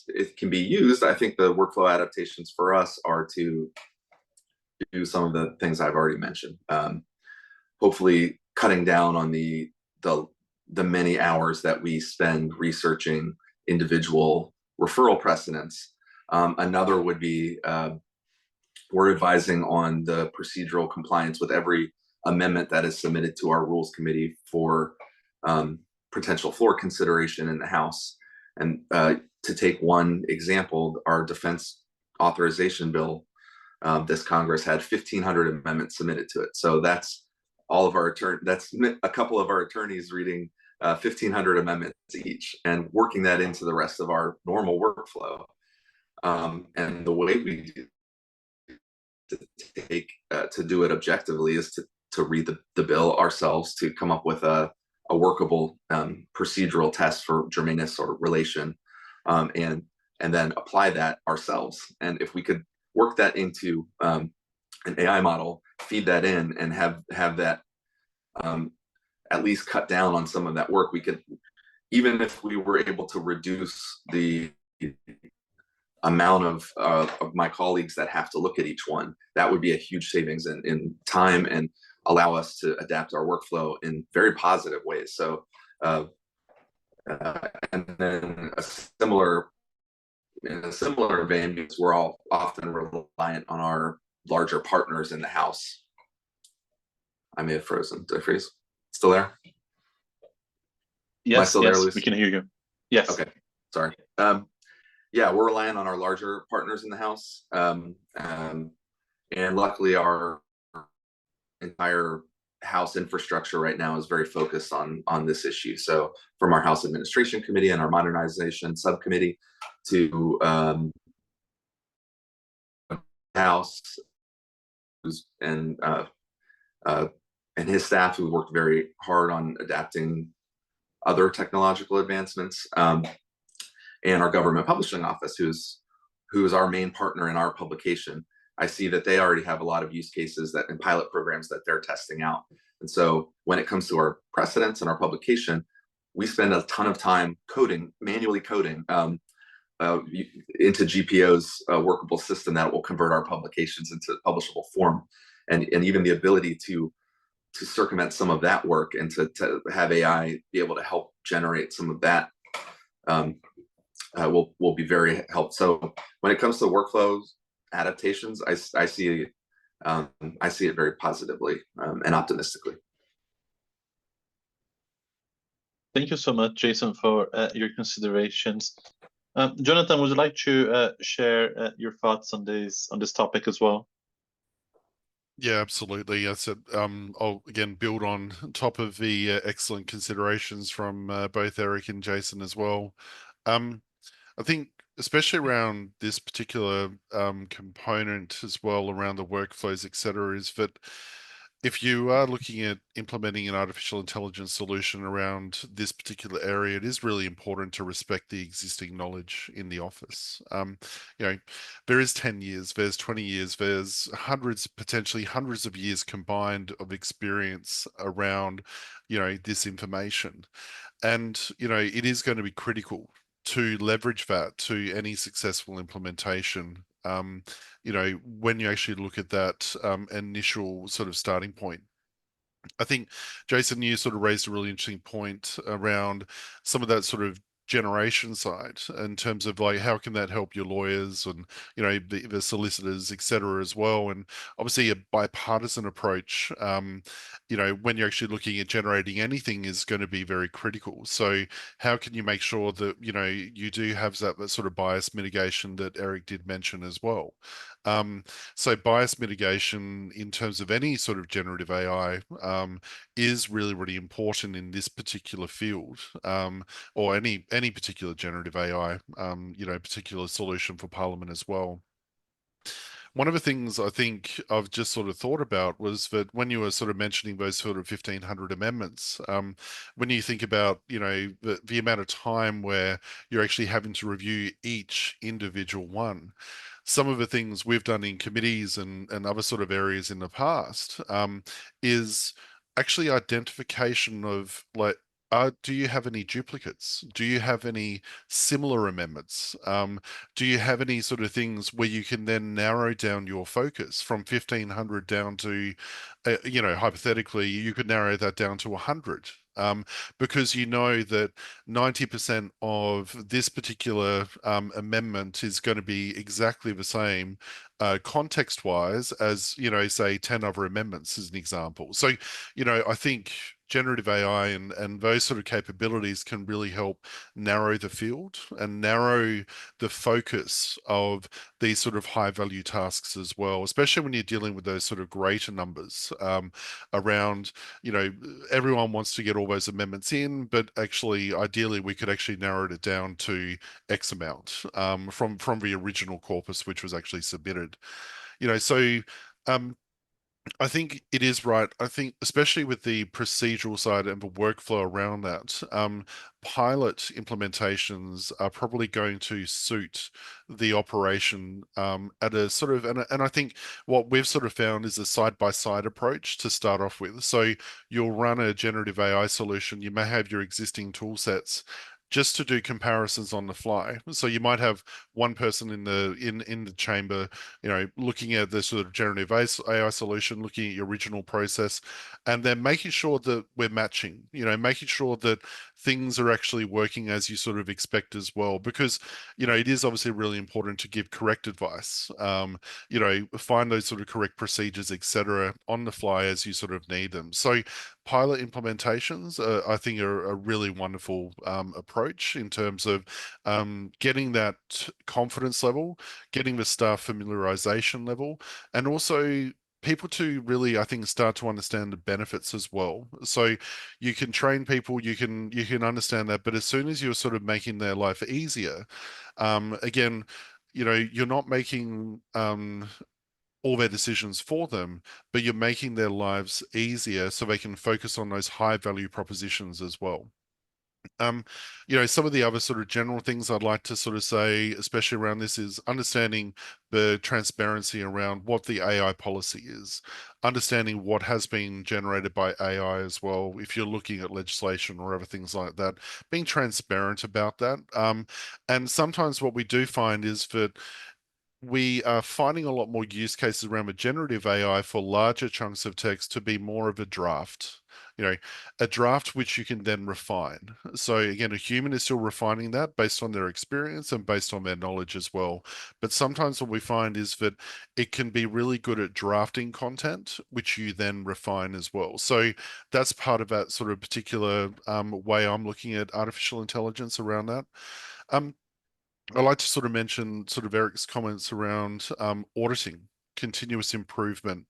Speaker 3: it can be used, I think the workflow adaptations for us are to do some of the things I've already mentioned. Hopefully cutting down on the many hours that we spend researching individual referral precedents. Another would be we're advising on the procedural compliance with every amendment that is submitted to our Rules Committee for potential floor consideration in the House. And to take one example, our defense authorization bill, this Congress had 1,500 amendments submitted to it. So that's all of our that's a couple of our attorneys reading 1,500 amendments each and working that into the rest of our normal workflow. And the way we to do it objectively is to read the bill ourselves, to come up with a workable procedural test for germaneness or relation, and then apply that ourselves. And if we could work that into an AI model, feed that in, and have that at least cut down on some of that work, we could, even if we were able to reduce the amount of my colleagues that have to look at each one, that would be a huge savings in time and allow us to adapt our workflow in very positive ways. So, and then in a similar vein, because we're all often reliant on our larger partners in the House. I may have frozen. Did I freeze? Still there?
Speaker 1: Yes,
Speaker 3: Am I still there,
Speaker 1: yes,
Speaker 3: Luís?
Speaker 1: we can hear you. Yes.
Speaker 3: Okay, sorry. Yeah, we're relying on our larger partners in the House. And luckily our entire House infrastructure right now is very focused on this issue. So from our House Administration Committee and our Modernization Subcommittee to House and his staff, who worked very hard on adapting other technological advancements, and our Government Publishing Office, who is our main partner in our publication. I see that they already have a lot of use cases and pilot programs that they're testing out. And so when it comes to our precedents and our publication, we spend a ton of time manually coding into GPO's workable system that will convert our publications into publishable form. And even the ability to circumvent some of that work and to have AI be able to help generate some of that will be very helpful. So when it comes to workflows adaptations, I see it very positively and optimistically.
Speaker 1: Thank you so much, Jason, for your considerations. Jonathan, would you like to share your thoughts on this topic as well?
Speaker 4: Yeah, absolutely. I said I'll again build on top of the excellent considerations from both Eric and Jason as well. I think especially around this particular component as well, around the workflows, etc., is that if you are looking at implementing an artificial intelligence solution around this particular area, it is really important to respect the existing knowledge in the office. There is 10 years, there's 20 years, there's potentially hundreds of years combined of experience around, this information. And, it is going to be critical to leverage that to any successful implementation. When you actually look at that initial sort of starting point. I think, Jason, you sort of raised a really interesting point around some of that sort of generation side in terms of like how can that help your lawyers and the solicitors, etc., as well. And obviously a bipartisan approach when you're actually looking at generating anything is going to be very critical. So how can you make sure that you do have that sort of bias mitigation that Eric did mention as well? So bias mitigation in terms of any sort of generative AI is really, really important in this particular field, or any particular generative AI, particular solution for Parliament as well. One of the things I think I've just sort of thought about was that when you were sort of mentioning those sort of 1,500 amendments, when you think about, the amount of time where you're actually having to review each individual one, some of the things we've done in committees and other sort of areas in the past is actually identification of like do you have any duplicates? Do you have any similar amendments? Do you have any sort of things where you can then narrow down your focus from 1,500 down to, hypothetically, you could narrow that down to 100. Because you know that 90% of this particular amendment is going to be exactly the same context-wise as, say 10 other amendments as an example. So, I think generative AI and those sort of capabilities can really help narrow the field and narrow the focus of these sort of high value tasks as well, especially when you're dealing with those sort of greater numbers around, everyone wants to get all those amendments in, but actually, ideally, we could actually narrow it down to X amount from the original corpus, which was actually submitted. So I think it is right. I think, especially with the procedural side and the workflow around that, pilot implementations are probably going to suit the operation at a sort of, and I think what we've sort of found is a side-by-side approach to start off with. So you'll run a generative AI solution, you may have your existing tool sets just to do comparisons on the fly. So you might have one person in the chamber, looking at the sort of generative AI solution, looking at your original process, and then making sure that we're matching, making sure that things are actually working as you sort of expect as well, because, it is obviously really important to give correct advice, find those sort of correct procedures, etc., on the fly as you sort of need them. So pilot implementations, I think, are a really wonderful approach in terms of getting that confidence level, getting the staff familiarization level, and also people to really, I think, start to understand the benefits as well. So you can train people, you can understand that, but as soon as you're sort of making their life easier, again, you're not making all their decisions for them, but you're making their lives easier so they can focus on those high value propositions as well. Some of the other sort of general things I'd like to sort of say, especially around this, is understanding the transparency around what the AI policy is, understanding what has been generated by AI as well. If you're looking at legislation or other things like that, being transparent about that. And sometimes what we do find is that we are finding a lot more use cases around with generative AI for larger chunks of text to be more of a draft, a draft which you can then refine. So again, a human is still refining that based on their experience and based on their knowledge as well. But sometimes what we find is that it can be really good at drafting content, which you then refine as well. So that's part of that sort of particular way I'm looking at artificial intelligence around that. I'd like to sort of mention sort of Eric's comments around auditing, continuous improvement.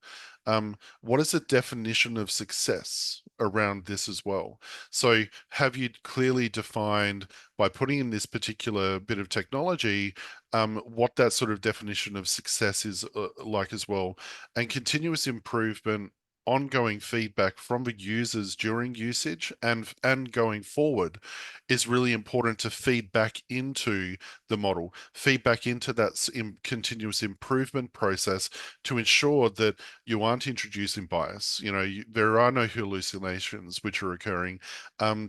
Speaker 4: What is the definition of success around this as well? So have you clearly defined, by putting in this particular bit of technology, what that sort of definition of success is like as well? And continuous improvement, ongoing feedback from the users during usage and going forward is really important to feed back into the model, feed back into that continuous improvement process to ensure that you aren't introducing bias. There are no hallucinations which are occurring.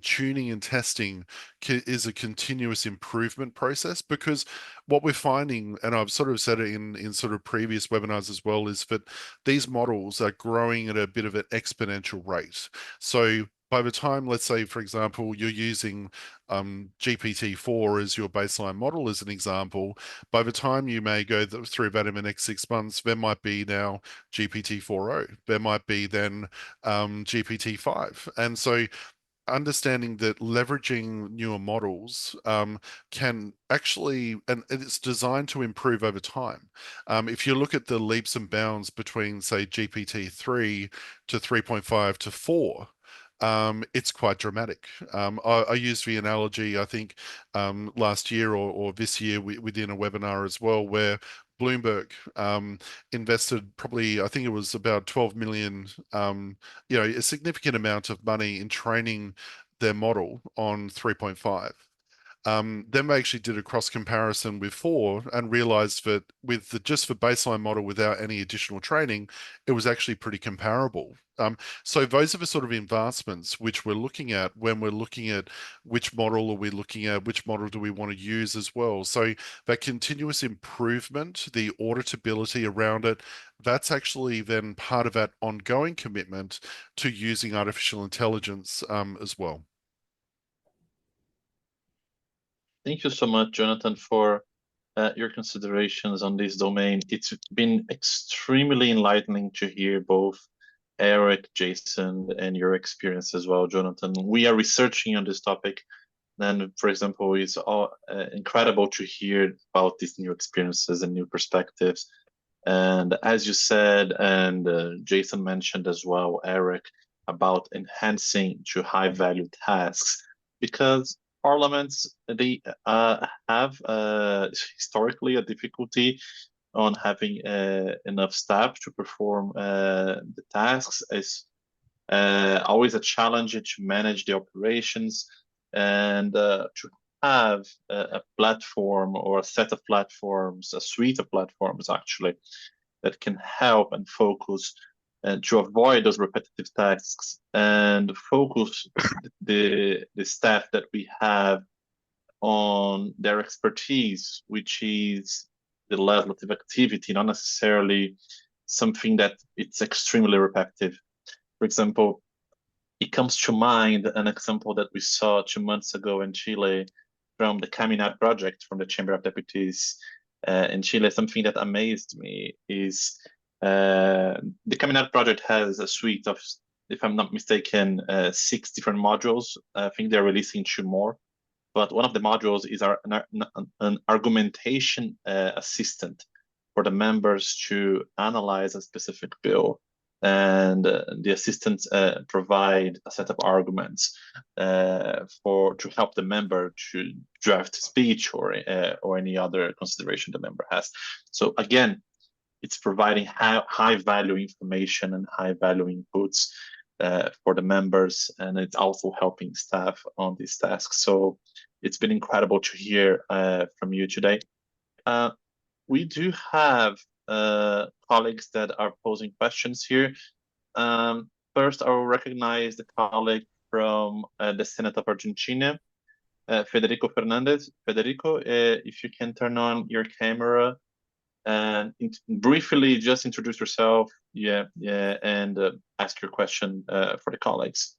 Speaker 4: Tuning and testing is a continuous improvement process, because what we're finding, and I've sort of said it in sort of previous webinars as well, is that these models are growing at a bit of an exponential rate. So by the time, let's say, for example, you're using GPT-4 as your baseline model as an example, by the time you may go through that in the next 6 months, there might be now GPT-4o, there might be then GPT-5. And so understanding that leveraging newer models can actually, and it's designed to improve over time. If you look at the leaps and bounds between, say, GPT-3 to 3.5 to 4, it's quite dramatic. I used the analogy, I think, last year or this year within a webinar as well, where Bloomberg invested probably, I think it was about 12 million, a significant amount of money in training their model on 3.5. then they actually did a cross comparison with 4 and realized that with just the baseline model without any additional training, it was actually pretty comparable. So those are the sort of advancements which we're looking at when we're looking at which model are we looking at, which model do we want to use as well. So that continuous improvement, the auditability around it, that's actually then part of that ongoing commitment to using artificial intelligence as well.
Speaker 1: Thank you so much, Jonathan, for your considerations on this domain. It's been extremely enlightening to hear both Eric, Jason, and your experience as well, Jonathan. We are researching on this topic, and for example, it's all incredible to hear about these new experiences and new perspectives. And as you said, and Jason mentioned as well, Eric, about enhancing to high-value tasks, because parliaments, they have historically a difficulty on having enough staff to perform the tasks. It's always a challenge to manage the operations and to have a platform or a set of platforms, a suite of platforms actually, that can help and focus and to avoid those repetitive tasks and focus the staff that we have on their expertise, which is the legislative activity, not necessarily something that it's extremely repetitive. For example, it comes to mind an example that we saw 2 months ago in Chile from the Kimaid project from the Chamber of Deputies in Chile. Something that amazed me is the Kimaid project has a suite of, if I'm not mistaken, 6 different modules. I think they're releasing 2 more. But one of the modules is an argumentation assistant for the members to analyze a specific bill. And the assistants provide a set of arguments to help the member to draft speech or any other consideration the member has. So again, it's providing high value information and high value inputs for the members, and it's also helping staff on these tasks. So it's been incredible to hear from you today. We do have colleagues that are posing questions here. First, I will recognize the colleague from the Senate of Argentina, Federico Fernandez. Federico, if you can turn on your camera and briefly just introduce yourself, and ask your question for the colleagues.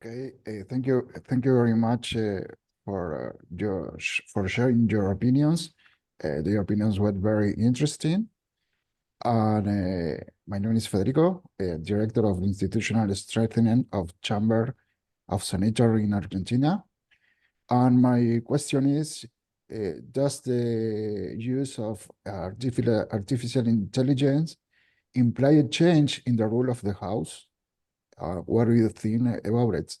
Speaker 5: Okay, thank you very much for sharing your opinions. The opinions were very interesting. And my name is Federico, Director of Institutional Strengthening of Chamber of Senators in Argentina. And my question is, does the use of artificial intelligence imply a change in the role of the House? What do you think about it?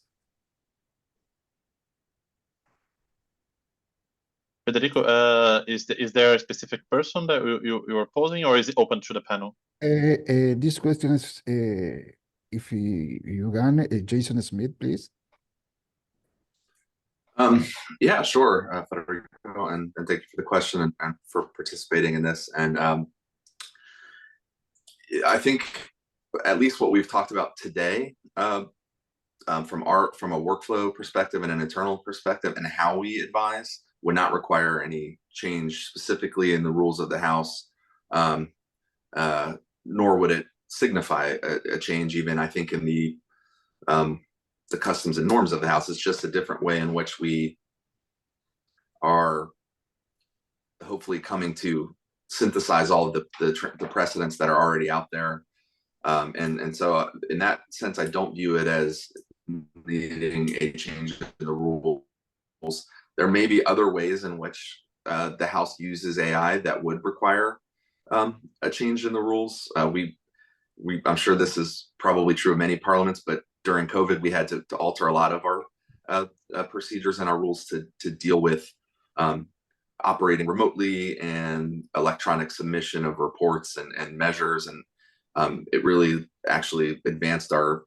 Speaker 1: Federico, is there a specific person that you are posing, or is it open to the panel?
Speaker 5: This question is, if you can, Jason Smith, please.
Speaker 3: Yeah, sure, Federico, and thank you for the question and for participating in this. And I think at least what we've talked about today, from a workflow perspective and an internal perspective and how we advise, would not require any change specifically in the rules of the House, nor would it signify a change even, I think, in the customs and norms of the House. It's just a different way in which we are hopefully coming to synthesize all of the precedents that are already out there. And so in that sense, I don't view it as needing a change in the rules. There may be other ways in which the House uses AI that would require a change in the rules. I'm sure this is probably true of many parliaments, but during COVID, we had to alter a lot of our procedures and our rules to deal with operating remotely and electronic submission of reports and measures. And it really actually advanced our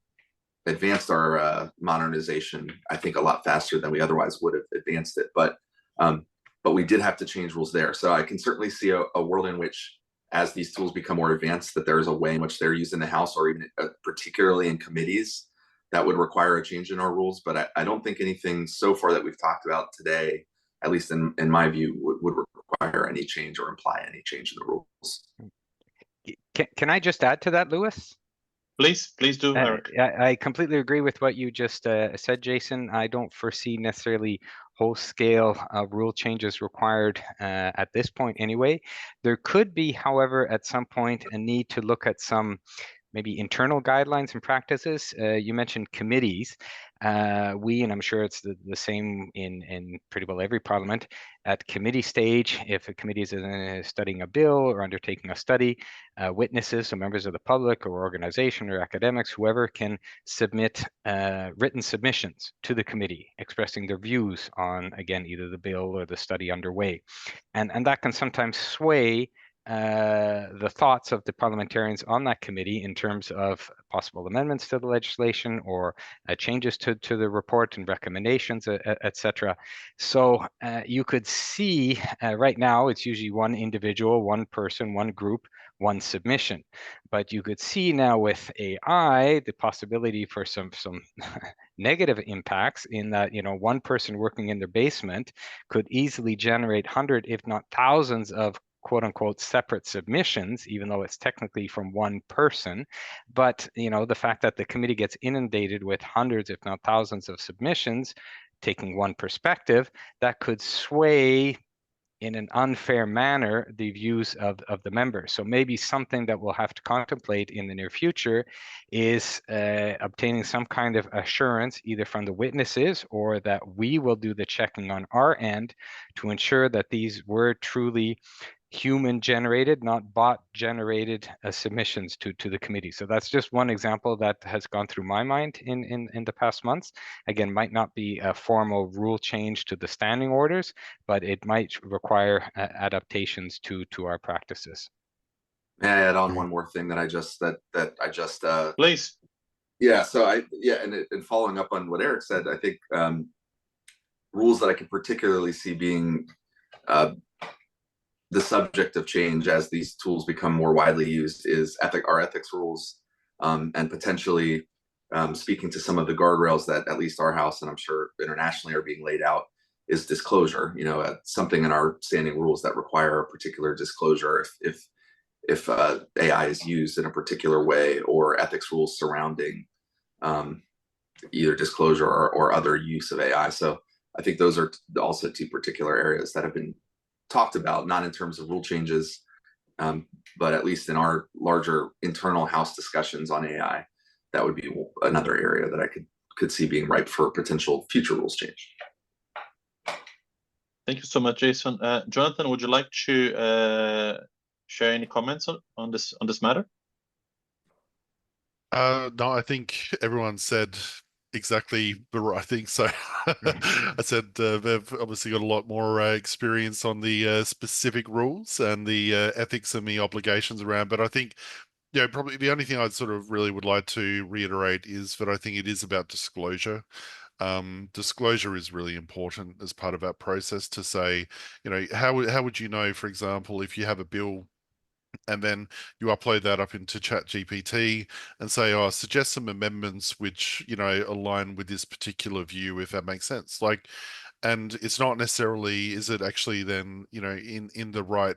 Speaker 3: advanced our modernization, I think, a lot faster than we otherwise would have advanced it. But we did have to change rules there. So I can certainly see a world in which, as these tools become more advanced, that there is a way in which they're used in the House, or even particularly in committees, that would require a change in our rules. But I don't think anything so far that we've talked about today, at least in my view, would require any change or imply any change in the rules.
Speaker 2: Can I just add to that, Luis?
Speaker 1: Please do, Eric.
Speaker 2: I completely agree with what you just said, Jason. I don't foresee necessarily whole-scale rule changes required at this point anyway. There could be, however, at some point, a need to look at some maybe internal guidelines and practices. You mentioned committees. And I'm sure it's the same in pretty well every parliament, at committee stage, if a committee is studying a bill or undertaking a study, witnesses, so members of the public or organization or academics, whoever, can submit written submissions to the committee expressing their views on, again, either the bill or the study underway. And that can sometimes sway the thoughts of the parliamentarians on that committee in terms of possible amendments to the legislation or changes to the report and recommendations, etc. So you could see right now it's usually one individual, one person, one group, one submission. But you could see now with AI the possibility for some negative impacts, in that, you know, one person working in their basement could easily generate hundreds, if not thousands, of quote unquote separate submissions, even though it's technically from one person. But, you know, the fact that the committee gets inundated with hundreds, if not thousands, of submissions, taking one perspective, that could sway in an unfair manner the views of the members. So maybe something that we'll have to contemplate in the near future is obtaining some kind of assurance, either from the witnesses or that we will do the checking on our end, to ensure that these were truly human generated, not bot generated submissions to the committee. So that's just one example that has gone through my mind in the past months. Again, might not be a formal rule change to the standing orders, but it might require adaptations to our practices.
Speaker 3: May I add on one more thing that I just
Speaker 1: Please.
Speaker 3: Yeah, so and following up on what Eric said, I think rules that I could particularly see being the subject of change as these tools become more widely used is our ethics rules, and potentially speaking to some of the guardrails that at least our House, and I'm sure internationally, are being laid out, is disclosure. You know, something in our standing rules that require a particular disclosure if AI is used in a particular way, or ethics rules surrounding either disclosure or other use of AI. So I think those are also two particular areas that have been talked about, not in terms of rule changes, but at least in our larger internal House discussions on AI. That would be another area that I could see being ripe for potential future rules change.
Speaker 1: Thank you so much, Jason. Jonathan, would you like to share any comments on this matter?
Speaker 4: No, I think everyone said exactly the right thing. So I said they've obviously got a lot more experience on the specific rules and the ethics and the obligations around. But I think, yeah, probably the only thing I'd sort of really would like to reiterate is that I think it is about disclosure. Disclosure is really important as part of our process, to say, you know, how would you know, for example, if you have a bill and then you upload that up into ChatGPT and say, oh, suggest some amendments which, you know, align with this particular view, if that makes sense. Like, and it's not necessarily, is it actually then, you know, in the right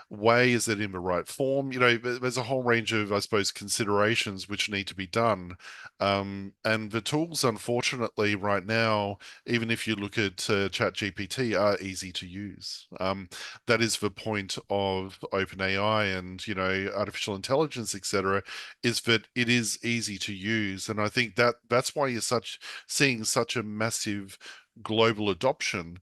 Speaker 4: way, is it in the right form? You know, there's a whole range of, I suppose, considerations which need to be done. And the tools, unfortunately, right now, even if you look at ChatGPT, are easy to use. That is the point of OpenAI and, you know, artificial intelligence, etc., is that it is easy to use. And I think that's why you're seeing such a massive global adoption,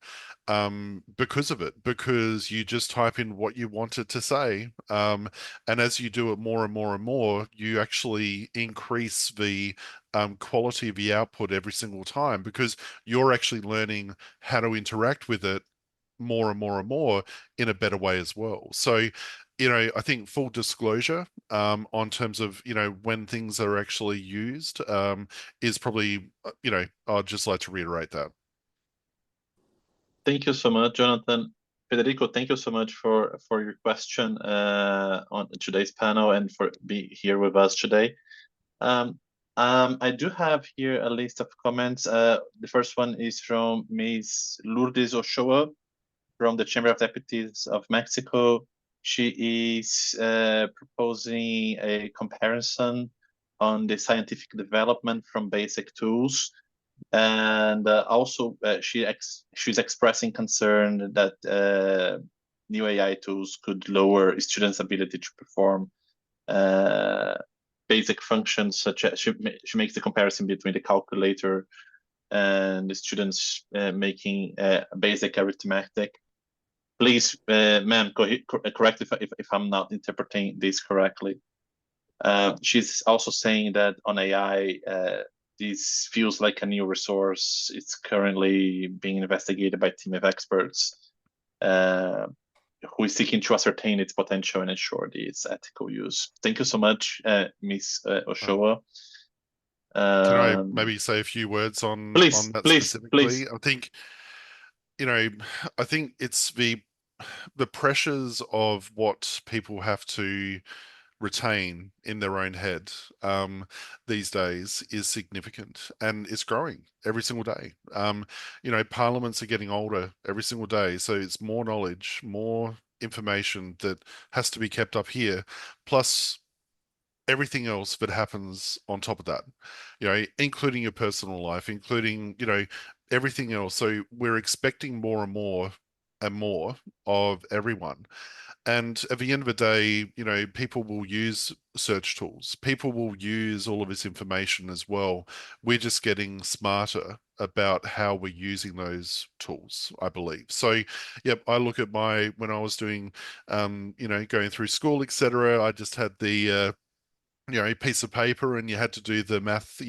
Speaker 4: because of it, because you just type in what you want it to say, and as you do it more and more and more, you actually increase the quality of the output every single time, because you're actually learning how to interact with it more and more and more in a better way as well. So I think full disclosure on terms of, when things are actually used is probably, I'd just like to reiterate that.
Speaker 1: Thank you so much, Jonathan. Federico, thank you so much for your question on today's panel and for being here with us today. I do have here a list of comments. The first one is from Ms. Lourdes Ochoa from the Chamber of Deputies of Mexico. She is proposing a comparison on the scientific development from basic tools. And also she's expressing concern that new AI tools could lower students' ability to perform basic functions, such as she makes the comparison between the calculator and the students making basic arithmetic. Please, ma'am, correct if I'm not interpreting this correctly. She's also saying that on AI, this feels like a new resource. It's currently being investigated by a team of experts who is seeking to ascertain its potential and ensure its ethical use. Thank you so much, Ms. Ochoa.
Speaker 4: Can I maybe say a few words on that specifically?
Speaker 1: Please.
Speaker 4: I think, I think it's the pressures of what people have to retain in their own head these days is significant, and it's growing every single day. Parliaments are getting older every single day, so it's more knowledge, more information that has to be kept up here, plus everything else that happens on top of that, including your personal life, including, everything else. So we're expecting more and more and more of everyone. And at the end of the day, people will use search tools. People will use all of this information as well. We're just getting smarter about how we're using those tools, I believe. So, yep, I look at when I was doing, going through school, etc., I just had the a piece of paper, and you had to do the math,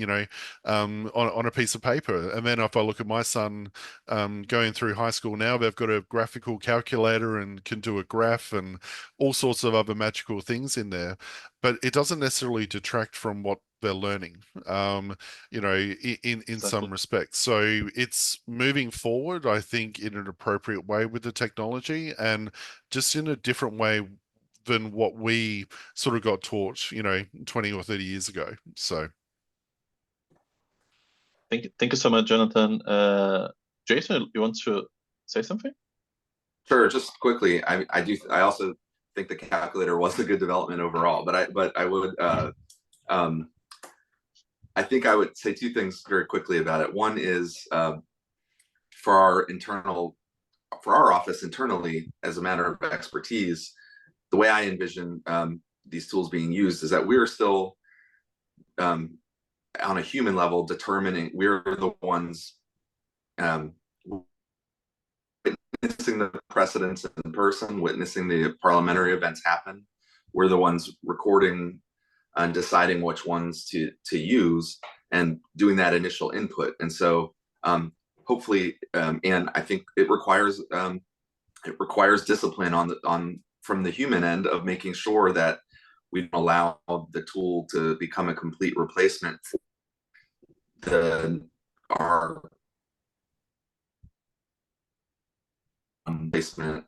Speaker 4: on a piece of paper. And then if I look at my son going through high school now, they've got a graphical calculator and can do a graph and all sorts of other magical things in there. But it doesn't necessarily detract from what they're learning, in some respects. So it's moving forward, I think, in an appropriate way with the technology, and just in a different way than what we sort of got taught, 20 or 30 years ago. So
Speaker 1: thank you so much, Jonathan. Jason, you want to say something?
Speaker 3: Sure, just quickly. I also think the calculator was a good development overall, but I would I think I would say two things very quickly about it. One is for our office internally, as a matter of expertise, the way I envision these tools being used is that we're still on a human level determining, we're the ones witnessing the precedents in person, witnessing the parliamentary events happen. We're the ones recording and deciding which ones to use and doing that initial input. And so hopefully, and I think it requires discipline from the human end of making sure that we don't allow the tool to become a complete replacement for our replacement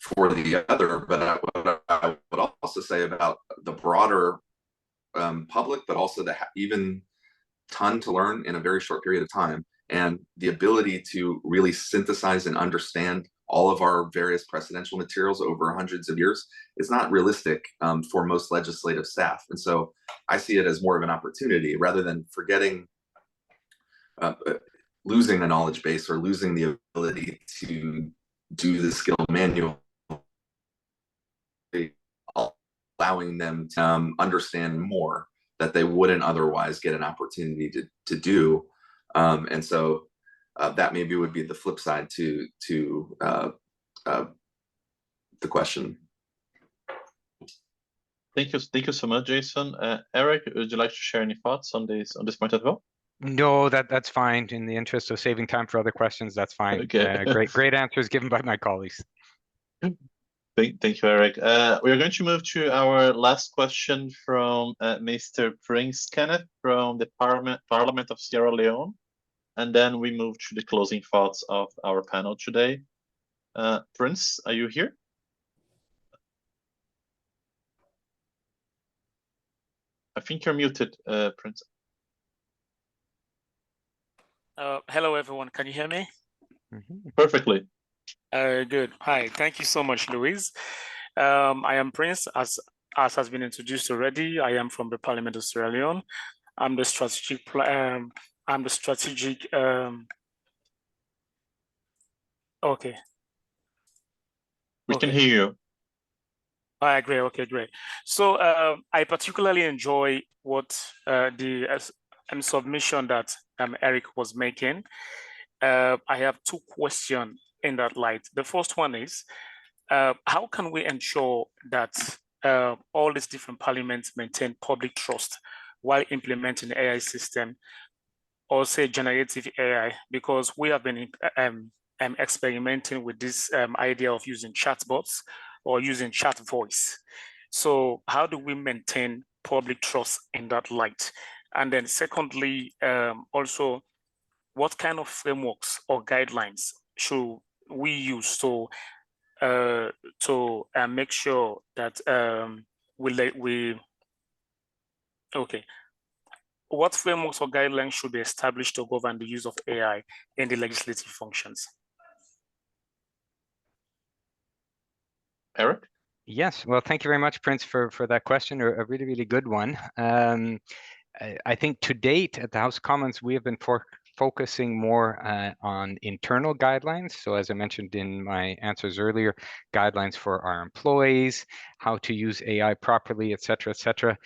Speaker 3: for the other. But what I would also say about the broader public, but also the even ton to learn in a very short period of time, and the ability to really synthesize and understand all of our various precedential materials over hundreds of years is not realistic for most legislative staff. And so I see it as more of an opportunity rather than forgetting, losing the knowledge base or losing the ability to do the skill manual, allowing them to understand more that they wouldn't otherwise get an opportunity to do. And so that maybe would be the flip side to the question.
Speaker 1: Thank you so much, Jason. Eric, would you like to share any thoughts on this point as well?
Speaker 2: No, that's fine. In the interest of saving time for other questions, that's fine.
Speaker 1: Okay.
Speaker 2: Great answers given by my colleagues.
Speaker 1: Thank you, Eric. We are going to move to our last question from Mr. Prince Kenneth from the Parliament of Sierra Leone, and then we move to the closing thoughts of our panel today. Prince, are you here? I think you're muted, Prince.
Speaker 6: Hello, everyone. Can you hear me?
Speaker 1: Perfectly.
Speaker 6: Good. Hi. Thank you so much, Luís. I am Prince, as has been introduced already. I am from the Parliament of Sierra Leone. I'm the strategic. Okay.
Speaker 1: We can hear you.
Speaker 6: All right, great. Okay, great. So I particularly enjoy what the submission that Eric was making. I have two questions in that light. The first one is, how can we ensure that all these different parliaments maintain public trust while implementing the AI system, or say generative AI? Because we have been experimenting with this idea of using chatbots or using chat voice. So how do we maintain public trust in that light? And then secondly, also, what kind of frameworks or guidelines should we use to make sure that what frameworks or guidelines should be established to govern the use of AI in the legislative functions?
Speaker 1: Eric?
Speaker 2: Yes, well, thank you very much, Prince, for that question, a really, really good one. I think to date at the House of Commons, we have been focusing more on internal guidelines. So as I mentioned in my answers earlier, guidelines for our employees, how to use AI properly, et cetera,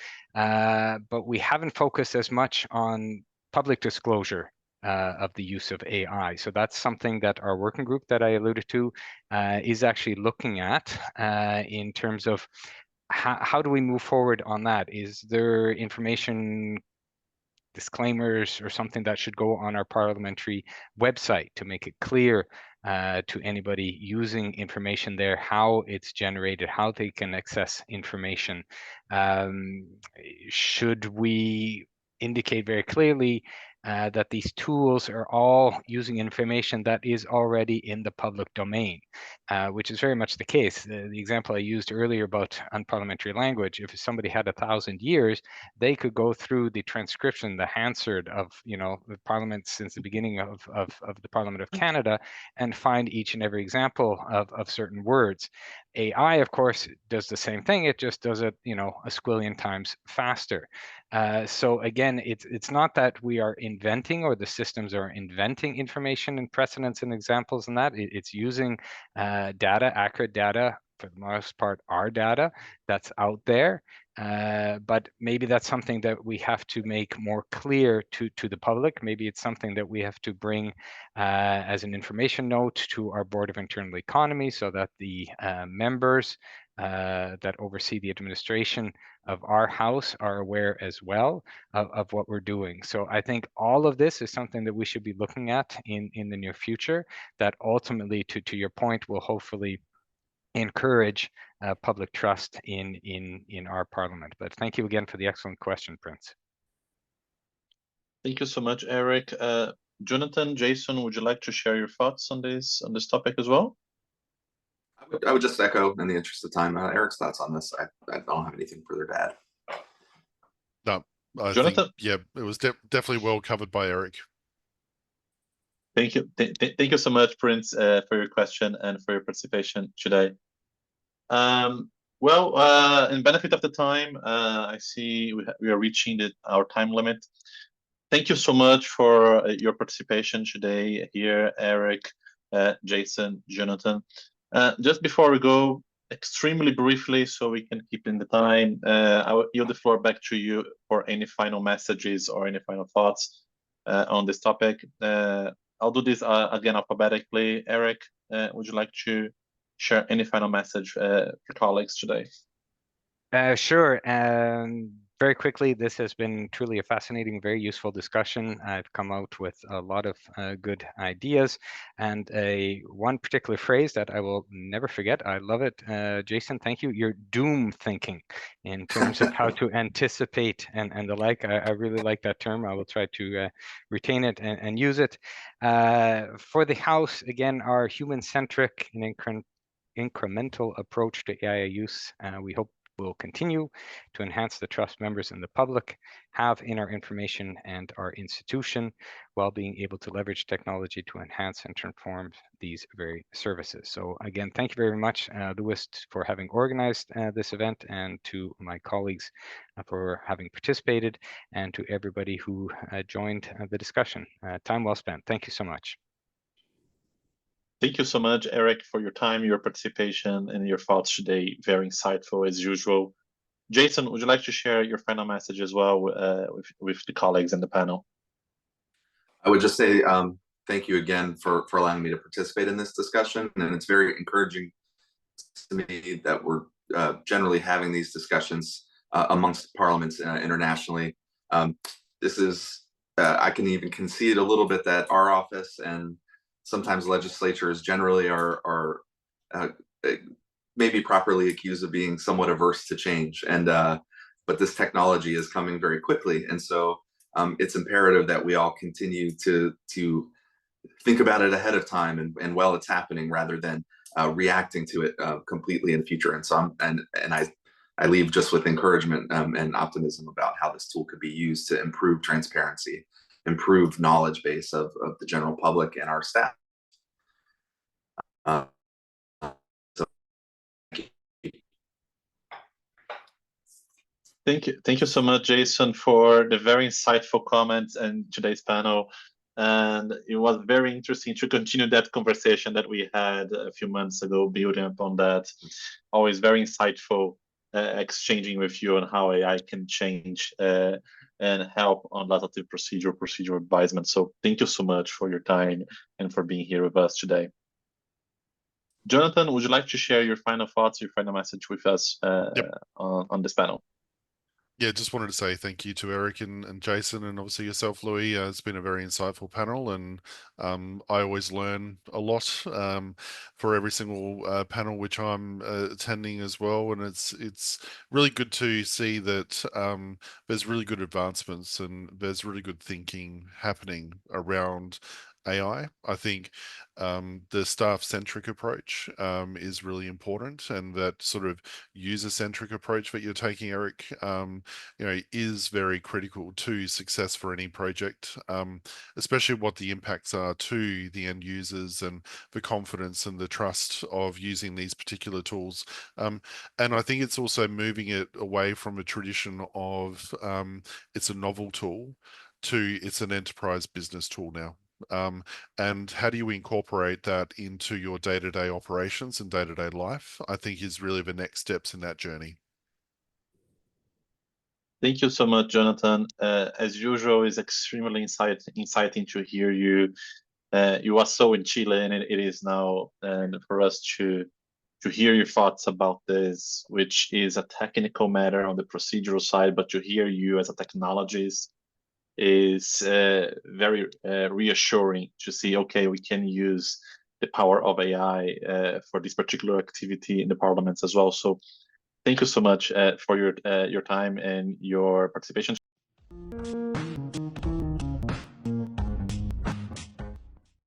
Speaker 2: but we haven't focused as much on public disclosure of the use of AI. So that's something that our working group that I alluded to is actually looking at in terms of how do we move forward on that? Is there information disclaimers or something that should go on our parliamentary website to make it clear to anybody using information there how it's generated, how they can access information? Should we indicate very clearly that these tools are all using information that is already in the public domain, which is very much the case. The example I used earlier about unparliamentary language, if somebody had 1,000 years, they could go through the transcription, the Hansard of the Parliament since the beginning of the Parliament of Canada, and find each and every example of certain words. AI, of course, does the same thing. It just does it, a squillion times faster. So again, it's not that we are inventing or the systems are inventing information and precedents and examples and that. It's using data, accurate data, for the most part, our data that's out there. But maybe that's something that we have to make more clear to the public. Maybe it's something that we have to bring as an information note to our Board of Internal Economy so that the members that oversee the administration of our house are aware as well of what we're doing. So I think all of this is something that we should be looking at in the near future, that ultimately, to your point, will hopefully encourage public trust in our parliament. But thank you again for the excellent question, Prince.
Speaker 1: Thank you so much, Eric. Jonathan, Jason, would you like to share your thoughts on this topic as well?
Speaker 3: I would just echo, in the interest of time, Eric's thoughts on this. I don't have anything further to add.
Speaker 4: No, I
Speaker 1: Jonathan?
Speaker 4: think, yeah, it was definitely well covered by Eric.
Speaker 1: Thank you. Thank you so much, Prince, for your question and for your participation today. Well, in benefit of the time, I see we are reaching our time limit. Thank you so much for your participation today here, Eric, Jason, Jonathan. Just before we go, extremely briefly, so we can keep in the time, I will yield the floor back to you for any final messages or any final thoughts on this topic. I'll do this again alphabetically. Eric, would you like to share any final message for colleagues today?
Speaker 2: Sure. very quickly, this has been truly a fascinating, very useful discussion. I've come out with a lot of good ideas, and one particular phrase that I will never forget. I love it. Jason, thank you. You're doom thinking in terms of how to anticipate and the like. I really like that term. I will try to retain it and use it. For the House, again, our human-centric and incremental approach to AI use, we hope will continue to enhance the trust members and the public have in our information and our institution, while being able to leverage technology to enhance and transform these very services. So again, thank you very much, Luís, for having organized this event, and to my colleagues for having participated, and to everybody who joined the discussion. Time well spent. Thank you so much.
Speaker 1: Thank you so much, Eric, for your time, your participation, and your thoughts today. Very insightful as usual. Jason, would you like to share your final message as well with the colleagues in the panel?
Speaker 3: I would just say thank you again for allowing me to participate in this discussion. And it's very encouraging to me that we're generally having these discussions amongst parliaments internationally. This is, I can even concede a little bit that our office and sometimes legislatures generally are maybe properly accused of being somewhat averse to change. And but this technology is coming very quickly. And so it's imperative that we all continue to think about it ahead of time and while it's happening, rather than reacting to it completely in the future. And so I leave just with encouragement and optimism about how this tool could be used to improve transparency, improve knowledge base of the general public and our staff.
Speaker 1: Thank you so much, Jason, for the very insightful comments and today's panel. And it was very interesting to continue that conversation that we had a few months ago, building upon that. Always very insightful exchanging with you on how AI can change and help on legislative procedural advisement. So thank you so much for your time and for being here with us today. Jonathan, would you like to share your final thoughts, your final message with us on this panel?
Speaker 4: Yeah, just wanted to say thank you to Eric and Jason, and obviously yourself, Louis. It's been a very insightful panel, and I always learn a lot for every single panel which I'm attending as well. And it's really good to see that there's really good advancements and there's really good thinking happening around AI. I think the staff-centric approach is really important, and that sort of user-centric approach that you're taking, Eric, is very critical to success for any project, especially what the impacts are to the end users and the confidence and the trust of using these particular tools. And I think it's also moving it away from a tradition of it's a novel tool to it's an enterprise business tool now. And how do you incorporate that into your day-to-day operations and day-to-day life, I think is really the next steps in that journey.
Speaker 1: Thank you so much, Jonathan. As usual, it's extremely exciting to hear you. You are so in Chile, and it is now, and for us to hear your thoughts about this, which is a technical matter on the procedural side, but to hear you as a technologist is very reassuring to see, okay, we can use the power of AI for this particular activity in the parliaments as well. So thank you so much for your time and your participation